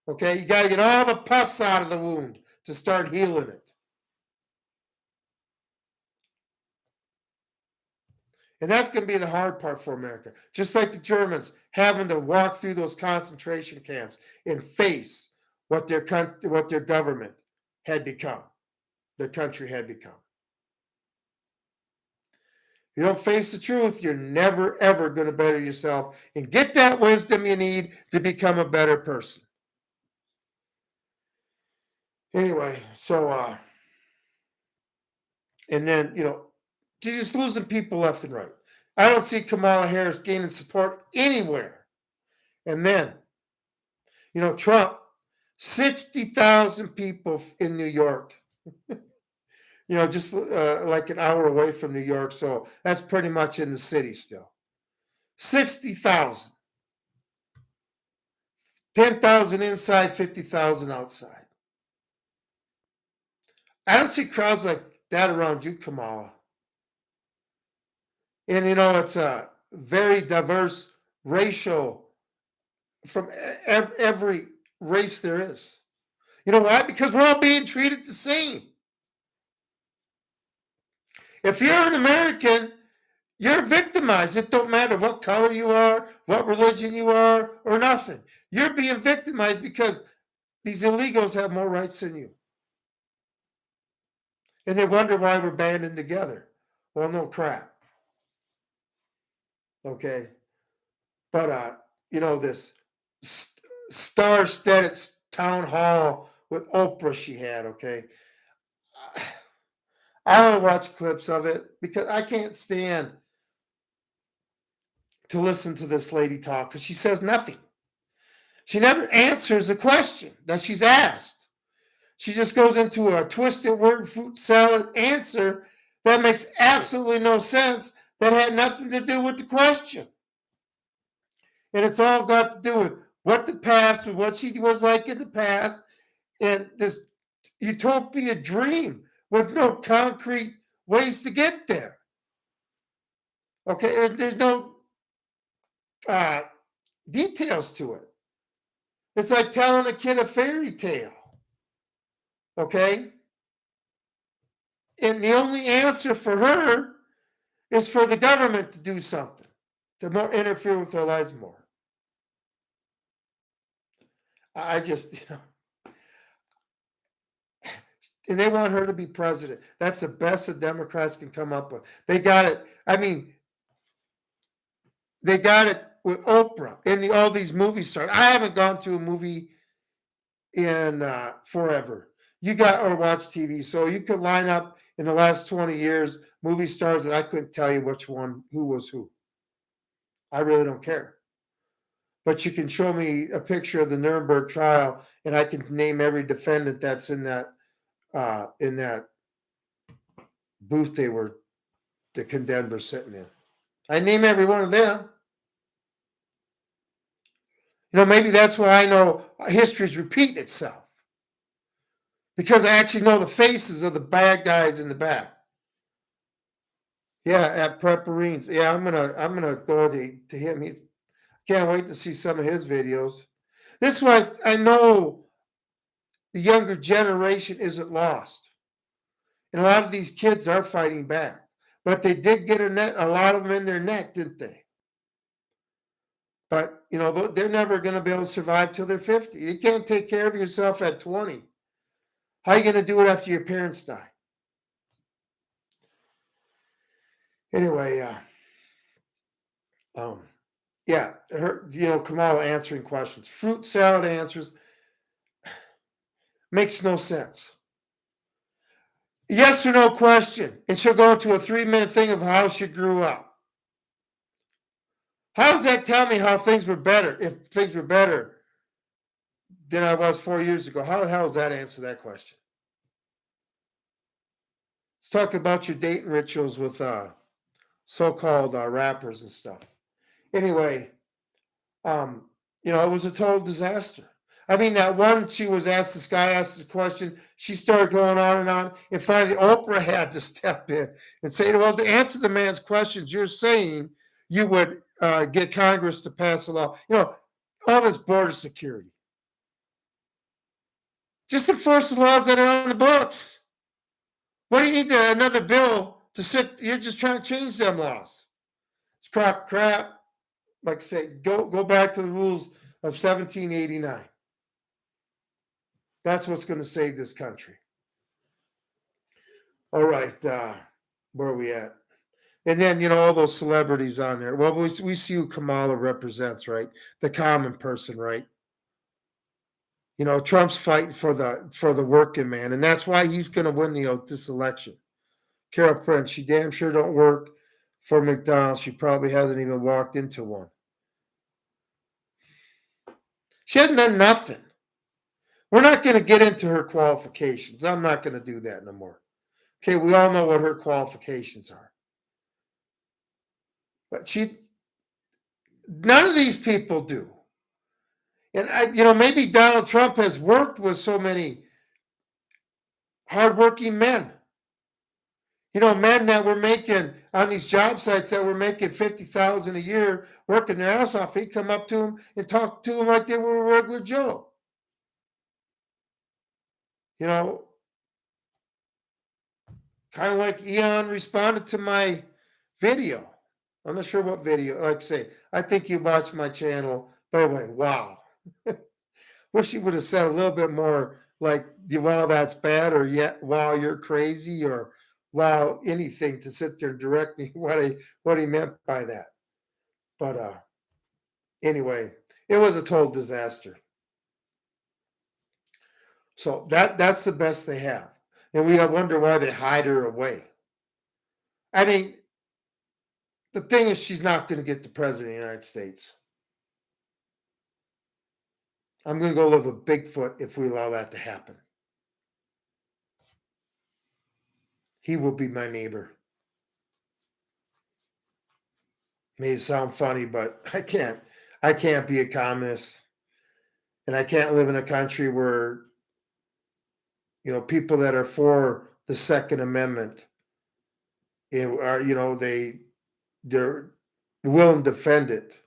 Okay, you got to get all the pus out of the wound to start healing it. And that's going to be the hard part for America. Just like the Germans having to walk through those concentration camps and face what their government had become, their country had become. If you don't face the truth, you're never, ever going to better yourself and get that wisdom you need to become a better person. Anyway, so, and then, you're just losing people left and right. I don't see Kamala Harris gaining support anywhere. And then, Trump, 60,000 people in New York, just like an hour away from New York. So that's pretty much in the city still. 60,000. 10,000 inside, 50,000 outside. I don't see crowds like that around you, Kamala. And, it's a very diverse racial from every race there is. You know why? Because we're all being treated the same. If you're an American, you're victimized. It don't matter what color you are, what religion you are, or nothing. You're being victimized because these illegals have more rights than you. And they wonder why we're banding together. Well, no crap. Okay. But, this star-studded town hall with Oprah she had, okay? I don't watch clips of it because I can't stand to listen to this lady talk because she says nothing. She never answers a question that she's asked. She just goes into a twisted word fruit salad answer that makes absolutely no sense, that had nothing to do with the question. And it's all got to do with what the past, with what she was like in the past, and this utopia dream with no concrete ways to get there. Okay, there's no details to it. It's like telling a kid a fairy tale. Okay? And the only answer for her is for the government to do something, to more interfere with their lives more. I just, and they want her to be president. That's the best the Democrats can come up with. They got it. I mean, they got it with Oprah and all these movie stars. I haven't gone to a movie in forever. You got or watch TV, so you could line up in the last 20 years movie stars that I couldn't tell you who was who. I really don't care. But you can show me a picture of the Nuremberg trial, and I can name every defendant that's in that booth the condemned were sitting in. I name every one of them. Maybe that's why I know history's repeating itself. Because I actually know the faces of the bad guys in the back. Yeah, at Prepperines. Yeah, I'm gonna go to him. Can't wait to see some of his videos. This is why I know the younger generation isn't lost. And a lot of these kids are fighting back. But they did get a lot of them in their neck, didn't they? But, they're never going to be able to survive till they're 50. You can't take care of yourself at 20. How are you going to do it after your parents die? Anyway, Kamala answering questions. Fruit salad answers makes no sense. Yes or no question, and she'll go into a 3-minute thing of how she grew up. How does that tell me how things were better, if things were better than I was 4 years ago? How the hell does that answer that question? Let's talk about your dating rituals with so-called rappers and stuff. Anyway, um, it was a total disaster. I mean, that one, she was asked, this guy asked the question, she started going on and on, and finally Oprah had to step in and say, well, to answer the man's questions, you're saying you would get Congress to pass a law, all this border security. Just enforce the laws that are on the books. What do you need another bill to sit? You're just trying to change them laws. It's crap. Like I say, go back to the rules of 1789. That's what's going to save this country. All right, where are we at? And then all those celebrities on there. Well, we see who Kamala represents, right? The common person, right? Trump's fighting for the working man, and that's why he's going to win this election. Carol Prince, she damn sure don't work for McDonald's. She probably hasn't even walked into one. She hasn't done nothing. We're not going to get into her qualifications. I'm not going to do that no more. Okay, we all know what her qualifications are. But none of these people do. And maybe Donald Trump has worked with so many hardworking men. Men that were making on these job sites that were making $50,000 a year, working their ass off. He'd come up to them and talk to them like they were a regular Joe. Kind of like Eon responded to my video. I'm not sure what video. Like I say, I think you watched my channel. By the way, wow. Wish he would have said a little bit more like, wow, that's bad, or yet, wow, you're crazy, or wow, anything to sit there and direct me what he meant by that. But anyway, it was a total disaster. So that's the best they have. And we wonder why they hide her away. I mean, the thing is, she's not going to get the president of the United States. I'm going to go live with Bigfoot if we allow that to happen. He will be my neighbor. May sound funny, but I can't. I can't be a communist, and I can't live in a country where people that are for the Second Amendment are they're willing to defend it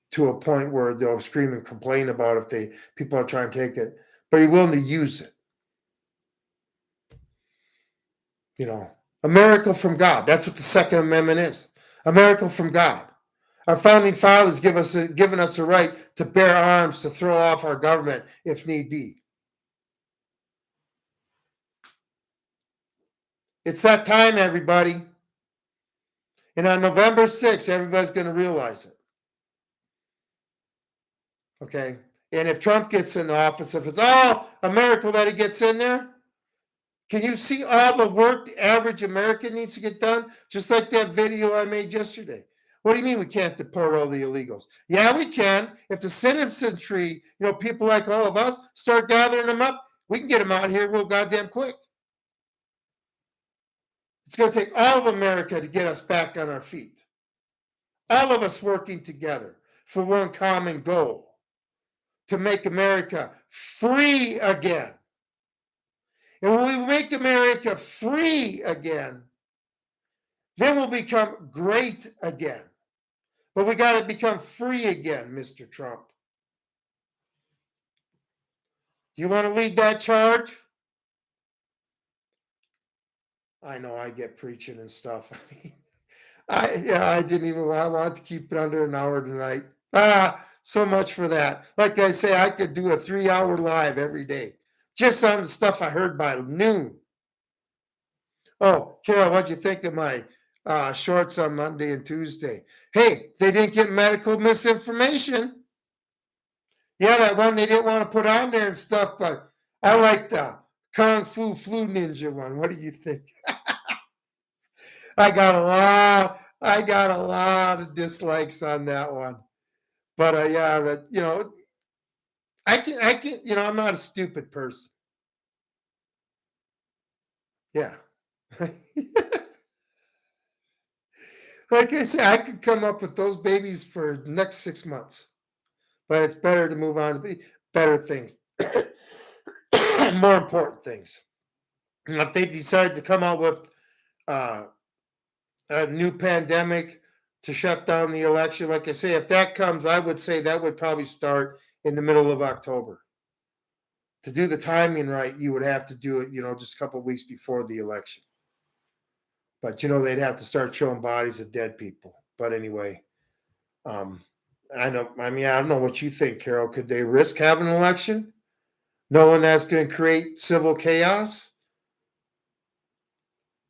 to a point where they'll scream and complain about if people are trying to take it, but you're willing to use it. A miracle from God. That's what the Second Amendment is. A miracle from God. Our founding fathers given us the right to bear arms to throw off our government if need be. It's that time, everybody. And on November 6th, everybody's going to realize it. Okay? And if Trump gets in office, if it's all a miracle that he gets in there, can you see all the work the average American needs to get done? Just like that video I made yesterday. What do you mean we can't deport all the illegals? Yeah, we can. If the citizenry, people like all of us, start gathering them up, we can get them out here real goddamn quick. It's going to take all of America to get us back on our feet. All of us working together for one common goal, to make America free again. And when we make America free again, then we'll become great again. But we got to become free again, Mr. Trump. Do you want to lead that charge? I know I get preaching and stuff. I didn't even I want to keep it under an hour tonight. So much for that. Like I say, I could do a 3-hour live every day just on the stuff I heard by noon. Oh, Carol, what'd you think of my shorts on Monday and Tuesday? Hey, they didn't get medical misinformation. Yeah, that one they didn't want to put on there and stuff, but I like the Kung Fu Flu Ninja one. What do you think? I got a lot of dislikes on that one. But yeah, I can, I'm not a stupid person. Yeah. Like I said, I could come up with those babies for the next 6 months, but it's better to move on to better things, more important things. And if they decide to come out with uh, a new pandemic to shut down the election, like I say, if that comes, I would say that would probably start in the middle of October. To do the timing right, you would have to do it, just a couple of weeks before the election. But they'd have to start showing bodies of dead people. But anyway, um, I know. I mean, I don't know what you think, Carol. Could they risk having an election, knowing that's going to create civil chaos?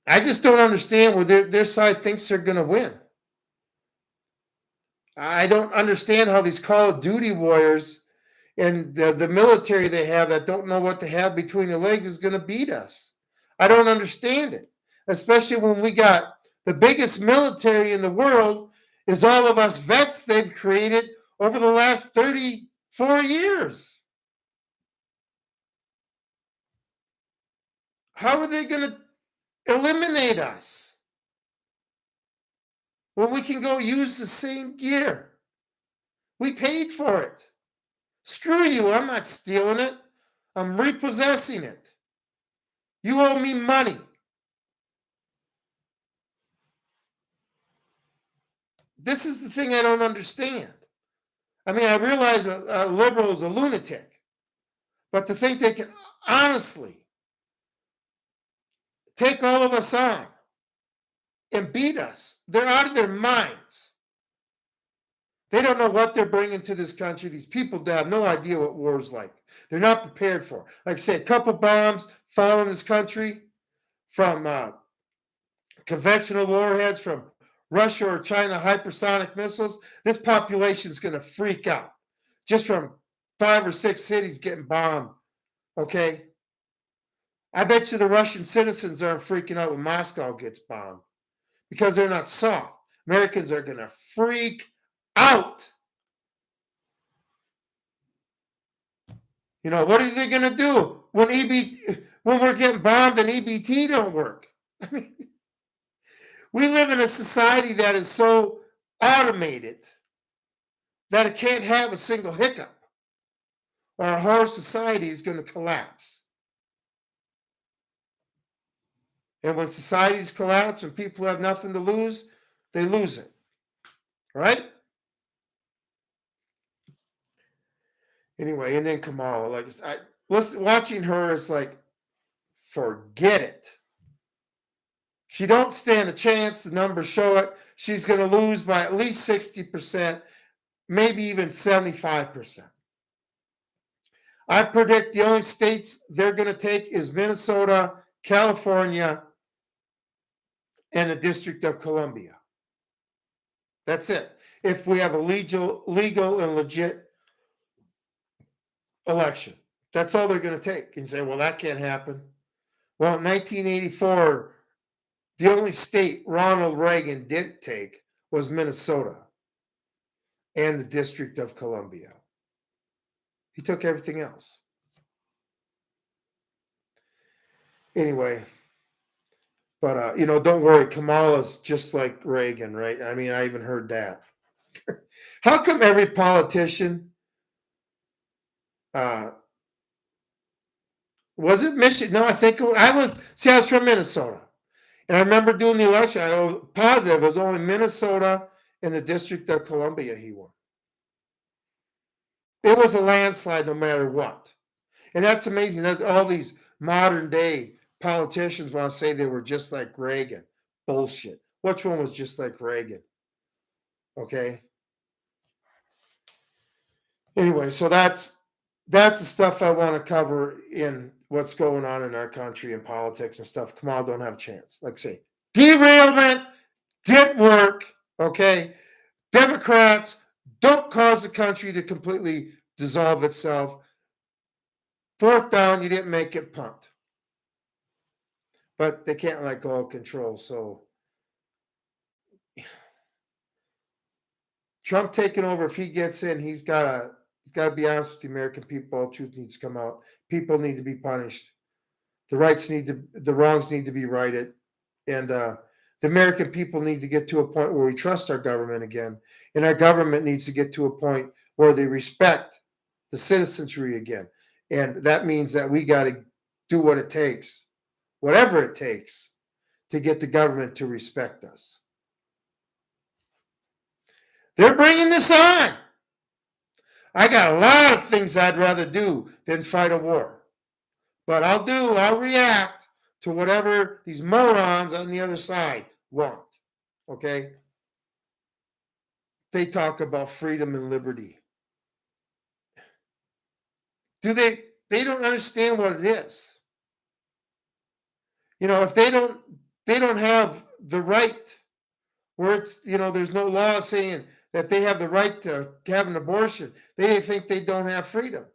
I just don't understand where their side thinks they're going to win. I don't understand how these Call of Duty warriors and the military they have that don't know what to have between their legs is going to beat us. I don't understand it, especially when we got the biggest military in the world is all of us vets they've created over the last 34 years. How are they going to eliminate us when we can go use the same gear? We paid for it. Screw you, I'm not stealing it. I'm repossessing it. You owe me money. This is the thing I don't understand. I mean, I realize a liberal is a lunatic, but to think they can honestly take all of us on and beat us, they're out of their minds. They don't know what they're bringing to this country. These people have no idea what war is like. They're not prepared for it. Like I say, a couple bombs fall in this country from conventional warheads, from Russia or China hypersonic missiles. This population is going to freak out just from 5 or 6 cities getting bombed. Okay? I bet you the Russian citizens aren't freaking out when Moscow gets bombed because they're not soft. Americans are going to freak out. What are they going to do when we're getting bombed and EBT don't work? I mean, we live in a society that is so automated that it can't have a single hiccup, or our whole society is going to collapse. And when societies collapse and people have nothing to lose, they lose it. Right? Anyway, and then Kamala, watching her is like, forget it. She don't stand a chance. The numbers show it. She's going to lose by at least 60%, maybe even 75%. I predict the only states they're going to take is Minnesota, California, and the District of Columbia. That's it. If we have a legal and legit election, that's all they're going to take. And say, well, that can't happen. Well, in 1984, the only state Ronald Reagan didn't take was Minnesota and the District of Columbia. He took everything else. Anyway, but don't worry, Kamala's just like Reagan, right? I mean, I even heard that. How come every politician was it Michigan? No, I think I was from Minnesota. And I remember doing the election. I was positive it was only Minnesota and the District of Columbia he won. It was a landslide no matter what. And that's amazing. That's all these modern day politicians want to say they were just like Reagan. Bullshit. Which one was just like Reagan? Okay. Anyway, so that's the stuff I want to cover in what's going on in our country and politics and stuff. Kamala don't have a chance. Like I say, derailment didn't work. Okay. Democrats don't cause the country to completely dissolve itself. 4th down, you didn't make it, punt. But they can't let go of control. So Trump taking over, if he gets in, he's got to be honest with the American people. All truth needs to come out. People need to be punished. The wrongs need to be righted. And the American people need to get to a point where we trust our government again. And our government needs to get to a point where they respect the citizenry again. And that means that we got to do what it takes, whatever it takes, to get the government to respect us. They're bringing this on. I got a lot of things I'd rather do than fight a war. But I'll react to whatever these morons on the other side want. Okay? They talk about freedom and liberty. They don't understand what it is. If they don't have the right, where it's, there's no law saying that they have the right to have an abortion. They think they don't have freedom.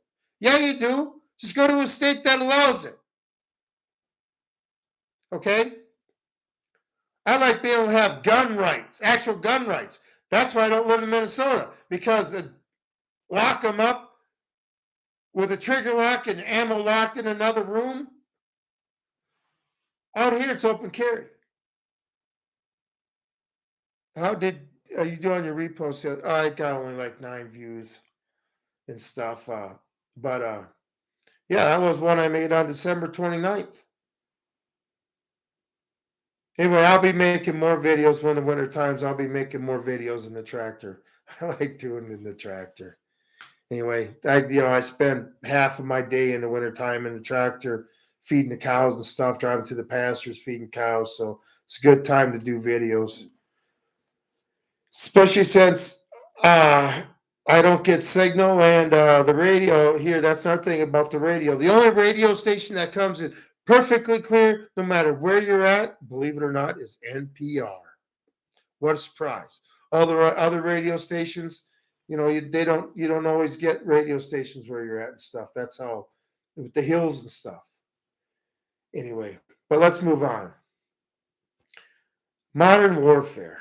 Yeah, you do. Just go to a state that allows it. Okay? I like being able to have gun rights, actual gun rights. That's why I don't live in Minnesota, because lock them up with a trigger lock and ammo locked in another room. Out here, it's open carry. How are you doing your repost? I got only like 9 views and stuff. But yeah, that was one I made on December 29th. Anyway, I'll be making more videos when the winter times. I'll be making more videos in the tractor. I like doing it in the tractor. Anyway, I spend half of my day in the wintertime in the tractor feeding the cows and stuff, driving to the pastures, feeding cows. So it's a good time to do videos. Especially since I don't get signal, and the radio here, that's another thing about the radio. The only radio station that comes in perfectly clear, no matter where you're at, believe it or not, is NPR. What a surprise. All the other radio stations, you don't always get radio stations where you're at and stuff. That's how, with the hills and stuff. Anyway, but let's move on. Modern warfare.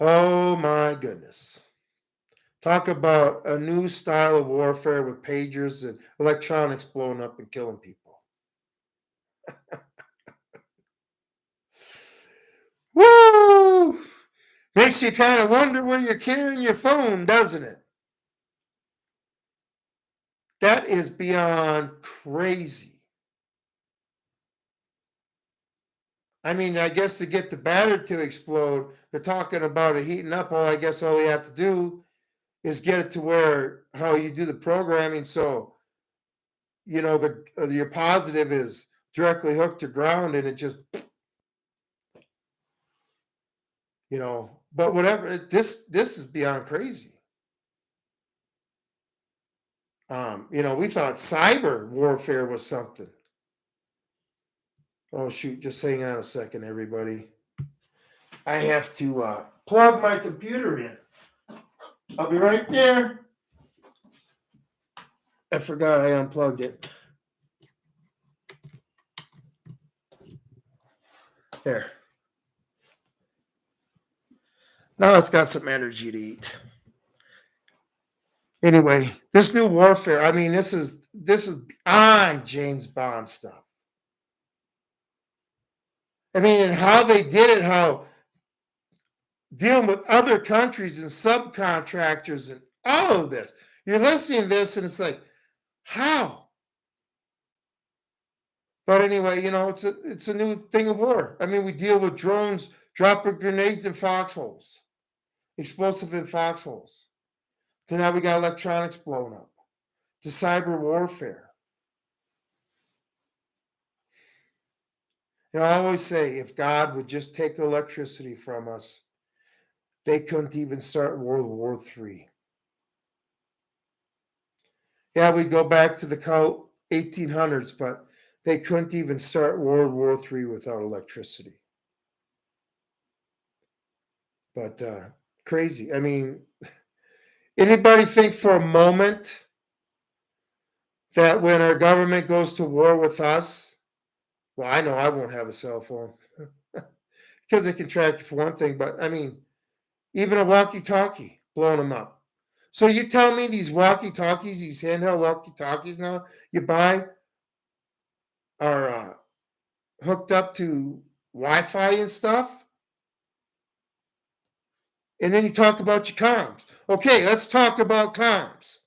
Oh my goodness. Talk about a new style of warfare with pagers and electronics blowing up and killing people. Woo! Makes you kind of wonder where you're carrying your phone, doesn't it? That is beyond crazy. I mean, I guess to get the battery to explode, they're talking about it heating up. I guess all you have to do is get it to where how you do the programming. So, your positive is directly hooked to ground, and it just, but whatever. This is beyond crazy. We thought cyber warfare was something. Oh shoot! Just hang on a second, everybody. I have to plug my computer in. I'll be right there. I forgot I unplugged it. There. Now it's got some energy to eat. Anyway, this new warfare, I mean, this is beyond James Bond stuff. I mean, and how they did it, how dealing with other countries and subcontractors and all of this. You're listening to this and it's like, how? But anyway, it's a new thing of war. I mean, we deal with drones dropping grenades in foxholes, explosive in foxholes. So now we got electronics blown up. To cyber warfare. I always say, if God would just take electricity from us, they couldn't even start World War III. Yeah, we'd go back to the 1800s, but they couldn't even start World War III without electricity. But crazy. I mean, anybody think for a moment that when our government goes to war with us, well, I know I won't have a cell phone because they can track you for one thing, but I mean, even a walkie-talkie blowing them up. So you tell me these walkie-talkies, these handheld walkie-talkies now you buy are hooked up to Wi-Fi and stuff. And then you talk about your comms. Okay, let's talk about comms.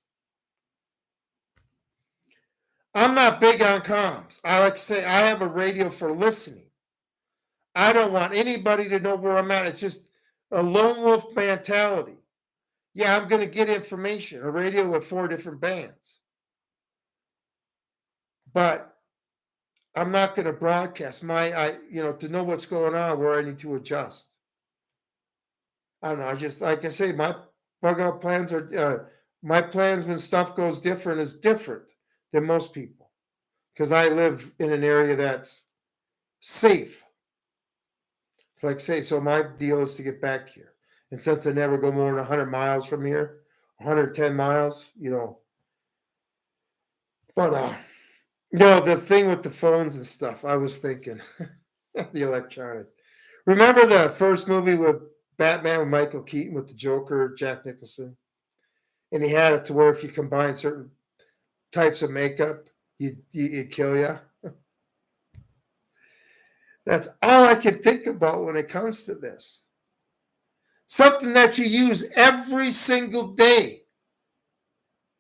I'm not big on comms. I like to say I have a radio for listening. I don't want anybody to know where I'm at. It's just a lone wolf mentality. Yeah, I'm going to get information, a radio with 4 different bands. But I'm not going to broadcast to know what's going on, where I need to adjust. I don't know. I just, like I say, my bug out plans are, my plans when stuff goes different is different than most people because I live in an area that's safe. So like I say, so my deal is to get back here. And since I never go more than 100 miles from here, 110 miles, but the thing with the phones and stuff, I was thinking, the electronic. Remember the first movie with Batman with Michael Keaton with the Joker, Jack Nicholson? And he had it to where if you combine certain types of makeup, it'd kill you. That's all I can think about when it comes to this. Something that you use every single day.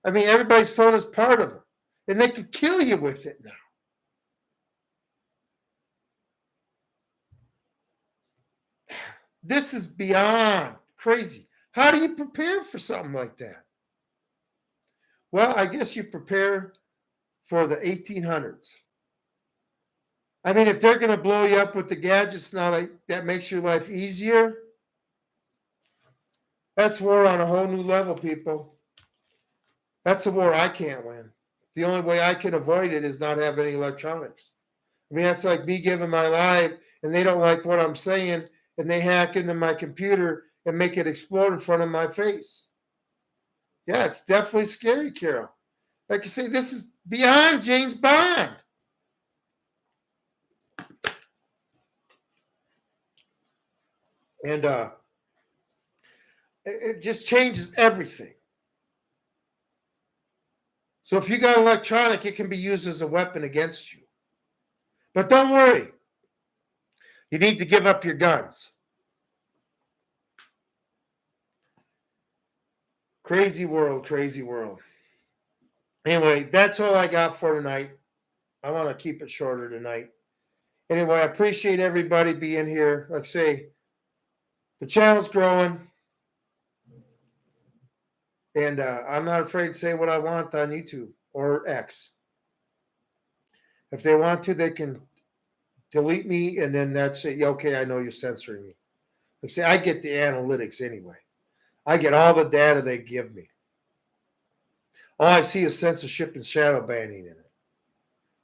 I mean, everybody's phone is part of it. And they could kill you with it now. This is beyond crazy. How do you prepare for something like that? Well, I guess you prepare for the 1800s. I mean, if they're going to blow you up with the gadgets now that makes your life easier, that's war on a whole new level, people. That's a war I can't win. The only way I can avoid it is not have any electronics. I mean, that's like me giving my life and they don't like what I'm saying and they hack into my computer and make it explode in front of my face. Yeah, it's definitely scary, Carol. Like I say, this is beyond James Bond. And it just changes everything. So if you got electronic, it can be used as a weapon against you. But don't worry. You need to give up your guns. Crazy world, crazy world. Anyway, that's all I got for tonight. I want to keep it shorter tonight. Anyway, I appreciate everybody being here. Like I say, the channel's growing. And I'm not afraid to say what I want on YouTube or X. If they want to, they can delete me, and then that's it. Okay, I know you're censoring me. Like I say, I get the analytics anyway. I get all the data they give me. All I see is censorship and shadow banning in it.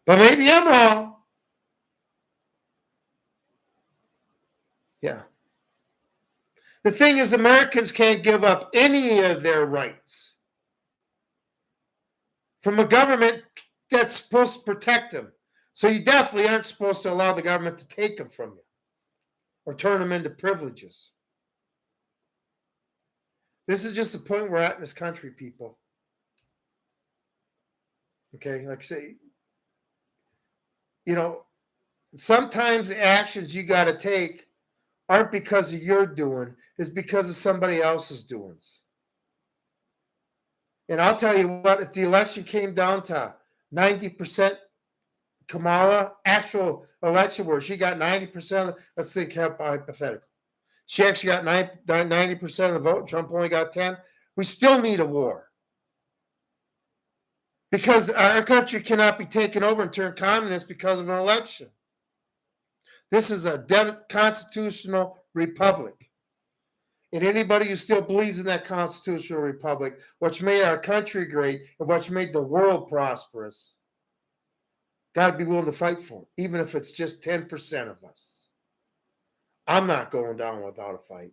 But maybe I'm wrong. Yeah. The thing is, Americans can't give up any of their rights from a government that's supposed to protect them. So you definitely aren't supposed to allow the government to take them from you or turn them into privileges. This is just the point we're at in this country, people. Okay, like I say, sometimes the actions you got to take aren't because of your doing, it's because of somebody else's doings. And I'll tell you what, if the election came down to 90% Kamala, actual election where she got 90%, let's think hypothetical. She actually got 90% of the vote, Trump only got 10. We still need a war. Because our country cannot be taken over and turned communist because of an election. This is a constitutional republic. And anybody who still believes in that constitutional republic, which made our country great and which made the world prosperous, got to be willing to fight for it, even if it's just 10% of us. I'm not going down without a fight.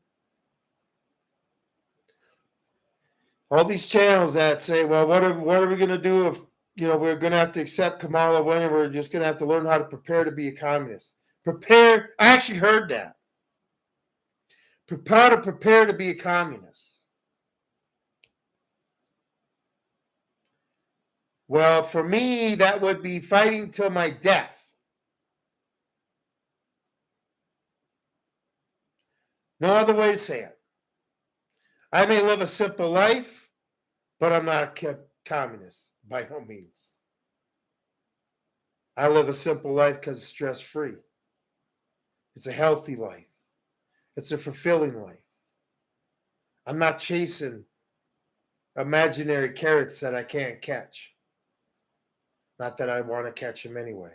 All these channels that say, well, what are we going to do if we're going to have to accept Kamala winning? We're just going to have to learn how to prepare to be a communist. Prepare. I actually heard that. Prepare to be a communist. Well, for me, that would be fighting till my death. No other way to say it. I may live a simple life, but I'm not a communist by no means. I live a simple life because it's stress-free. It's a healthy life. It's a fulfilling life. I'm not chasing imaginary carrots that I can't catch. Not that I want to catch them anyway.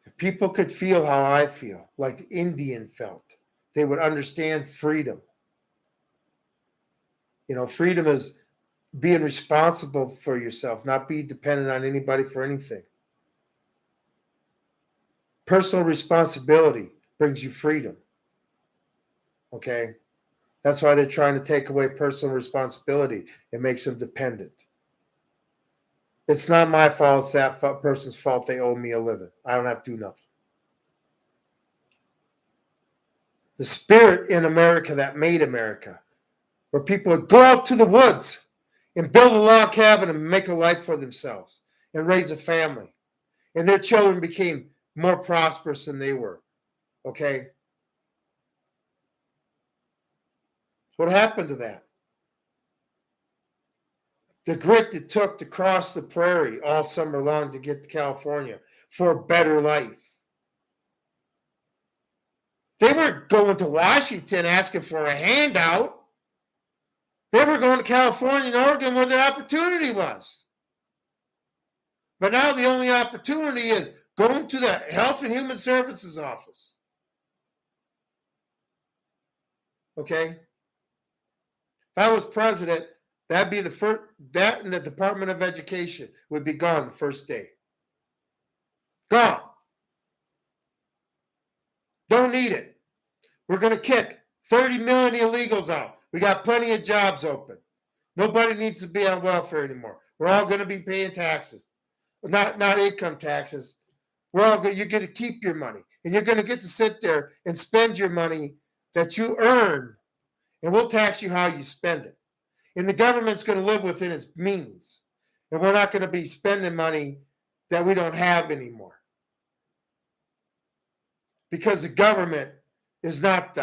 If people could feel how I feel, like the Indian felt, they would understand freedom. Freedom is being responsible for yourself, not be dependent on anybody for anything. Personal responsibility brings you freedom. Okay? That's why they're trying to take away personal responsibility. It makes them dependent. It's not my fault. It's that person's fault. They owe me a living. I don't have to do nothing. The spirit in America that made America, where people would go out to the woods and build a log cabin and make a life for themselves and raise a family. And their children became more prosperous than they were. Okay? What happened to that? The grit it took to cross the prairie all summer long to get to California for a better life. They weren't going to Washington asking for a handout. They were going to California and Oregon where their opportunity was. But now the only opportunity is going to the Health and Human Services office. Okay? If I was president, that'd be the first, that and the Department of Education would be gone the first day. Gone. Don't need it. We're going to kick 30 million illegals out. We got plenty of jobs open. Nobody needs to be on welfare anymore. We're all going to be paying taxes. Not income taxes. You're going to keep your money. And you're going to get to sit there and spend your money that you earn. And we'll tax you how you spend it. And the government's going to live within its means. And we're not going to be spending money that we don't have anymore. Because the government is not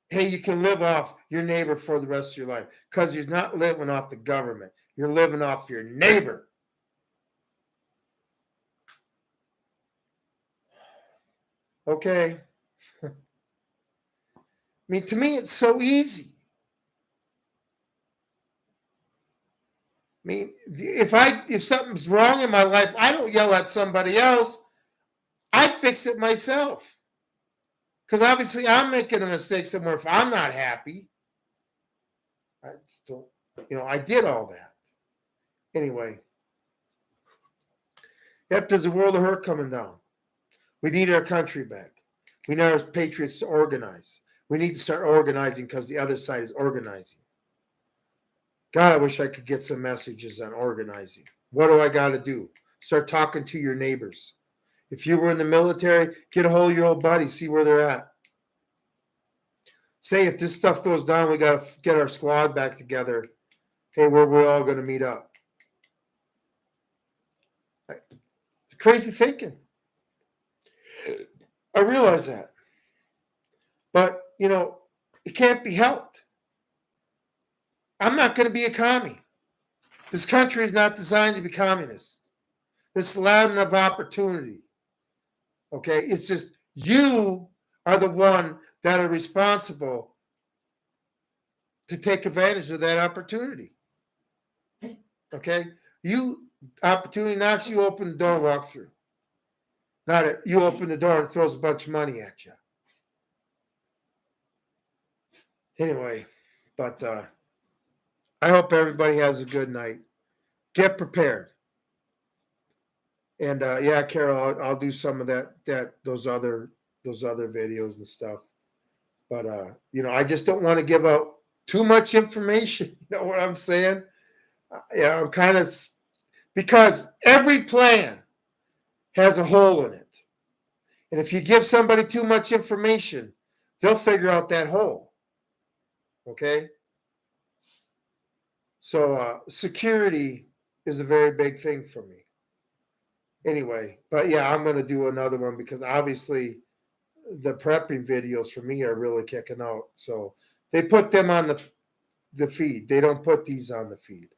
hey, you can live off your neighbor for the rest of your life. Because you're not living off the government. You're living off your neighbor. Okay. I mean, to me, it's so easy. I mean, if something's wrong in my life, I don't yell at somebody else. I fix it myself. Because obviously I'm making a mistake somewhere if I'm not happy. I still, I did all that. Anyway. Yep, there's a world of hurt coming down. We need our country back. We need our patriots to organize. We need to start organizing because the other side is organizing. God, I wish I could get some messages on organizing. What do I got to do? Start talking to your neighbors. If you were in the military, get a hold of your old buddies, see where they're at. Say if this stuff goes down, we got to get our squad back together. Hey, where we're all going to meet up. It's crazy thinking. I realize that. But, it can't be helped. I'm not going to be a commie. This country is not designed to be communist. This land of opportunity. Okay? It's just you are the one that are responsible to take advantage of that opportunity. Okay? Opportunity knocks, you open the door, walk through. Not that you open the door and throws a bunch of money at you. Anyway, but I hope everybody has a good night. Get prepared. And yeah, Carol, I'll do some of those other videos and stuff. But I just don't want to give out too much information. You know what I'm saying? I'm kind of, because every plan has a hole in it. And if you give somebody too much information, they'll figure out that hole. Okay? So security is a very big thing for me. Anyway, but yeah, I'm going to do another one because obviously the prepping videos for me are really kicking out. So they put them on the feed. They don't put these on the feed.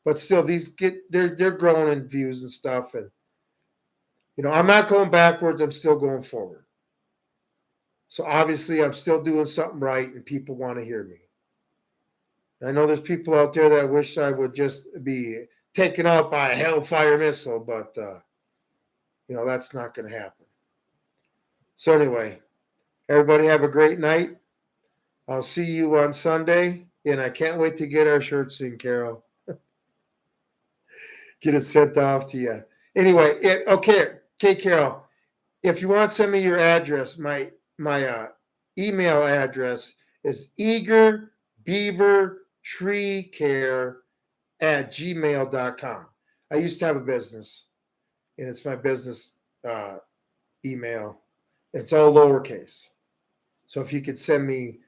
But still, they're growing in views and stuff. And I'm not going backwards. I'm still going forward. So obviously, I'm still doing something right, and people want to hear me. I know there's people out there that wish I would just be taken out by a hellfire missile, but that's not going to happen. So anyway, everybody have a great night. I'll see you on Sunday, and I can't wait to get our shirts in, Carol. Get it sent off to you. Anyway, okay, Carol. If you want to send me your address, my email address is eagerbeavertreecare@gmail.com. I used to have a business, and it's my business email. It's all lowercase. So if you could send me,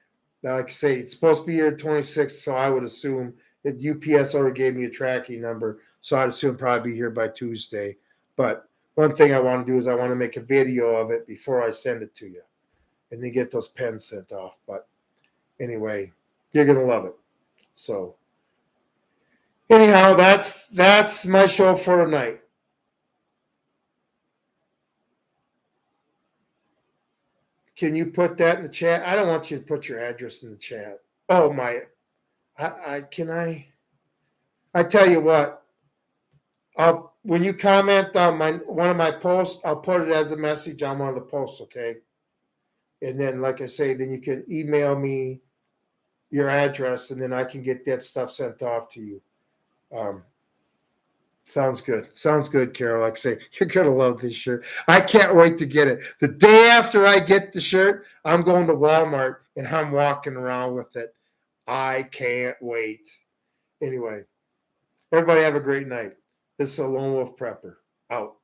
like I say, it's supposed to be here 26th, so I would assume that UPS already gave me a tracking number, so I'd assume probably be here by Tuesday. But one thing I want to do is I want to make a video of it before I send it to you, and then get those pens sent off. But anyway, you're gonna love it. So anyhow, that's my show for tonight. Can you put that in the chat? I don't want you to put your address in the chat. Oh my, I tell you what. When you comment on one of my posts, I'll put it as a message on one of the posts, okay? And then, like I say, then you can email me your address, and then I can get that stuff sent off to you. Sounds good. Sounds good, Carol. Like I say, you're gonna love this shirt. I can't wait to get it. The day after I get the shirt, I'm going to Walmart and I'm walking around with it. I can't wait. Anyway, everybody have a great night. This is a Lone Wolf Prepper. Out.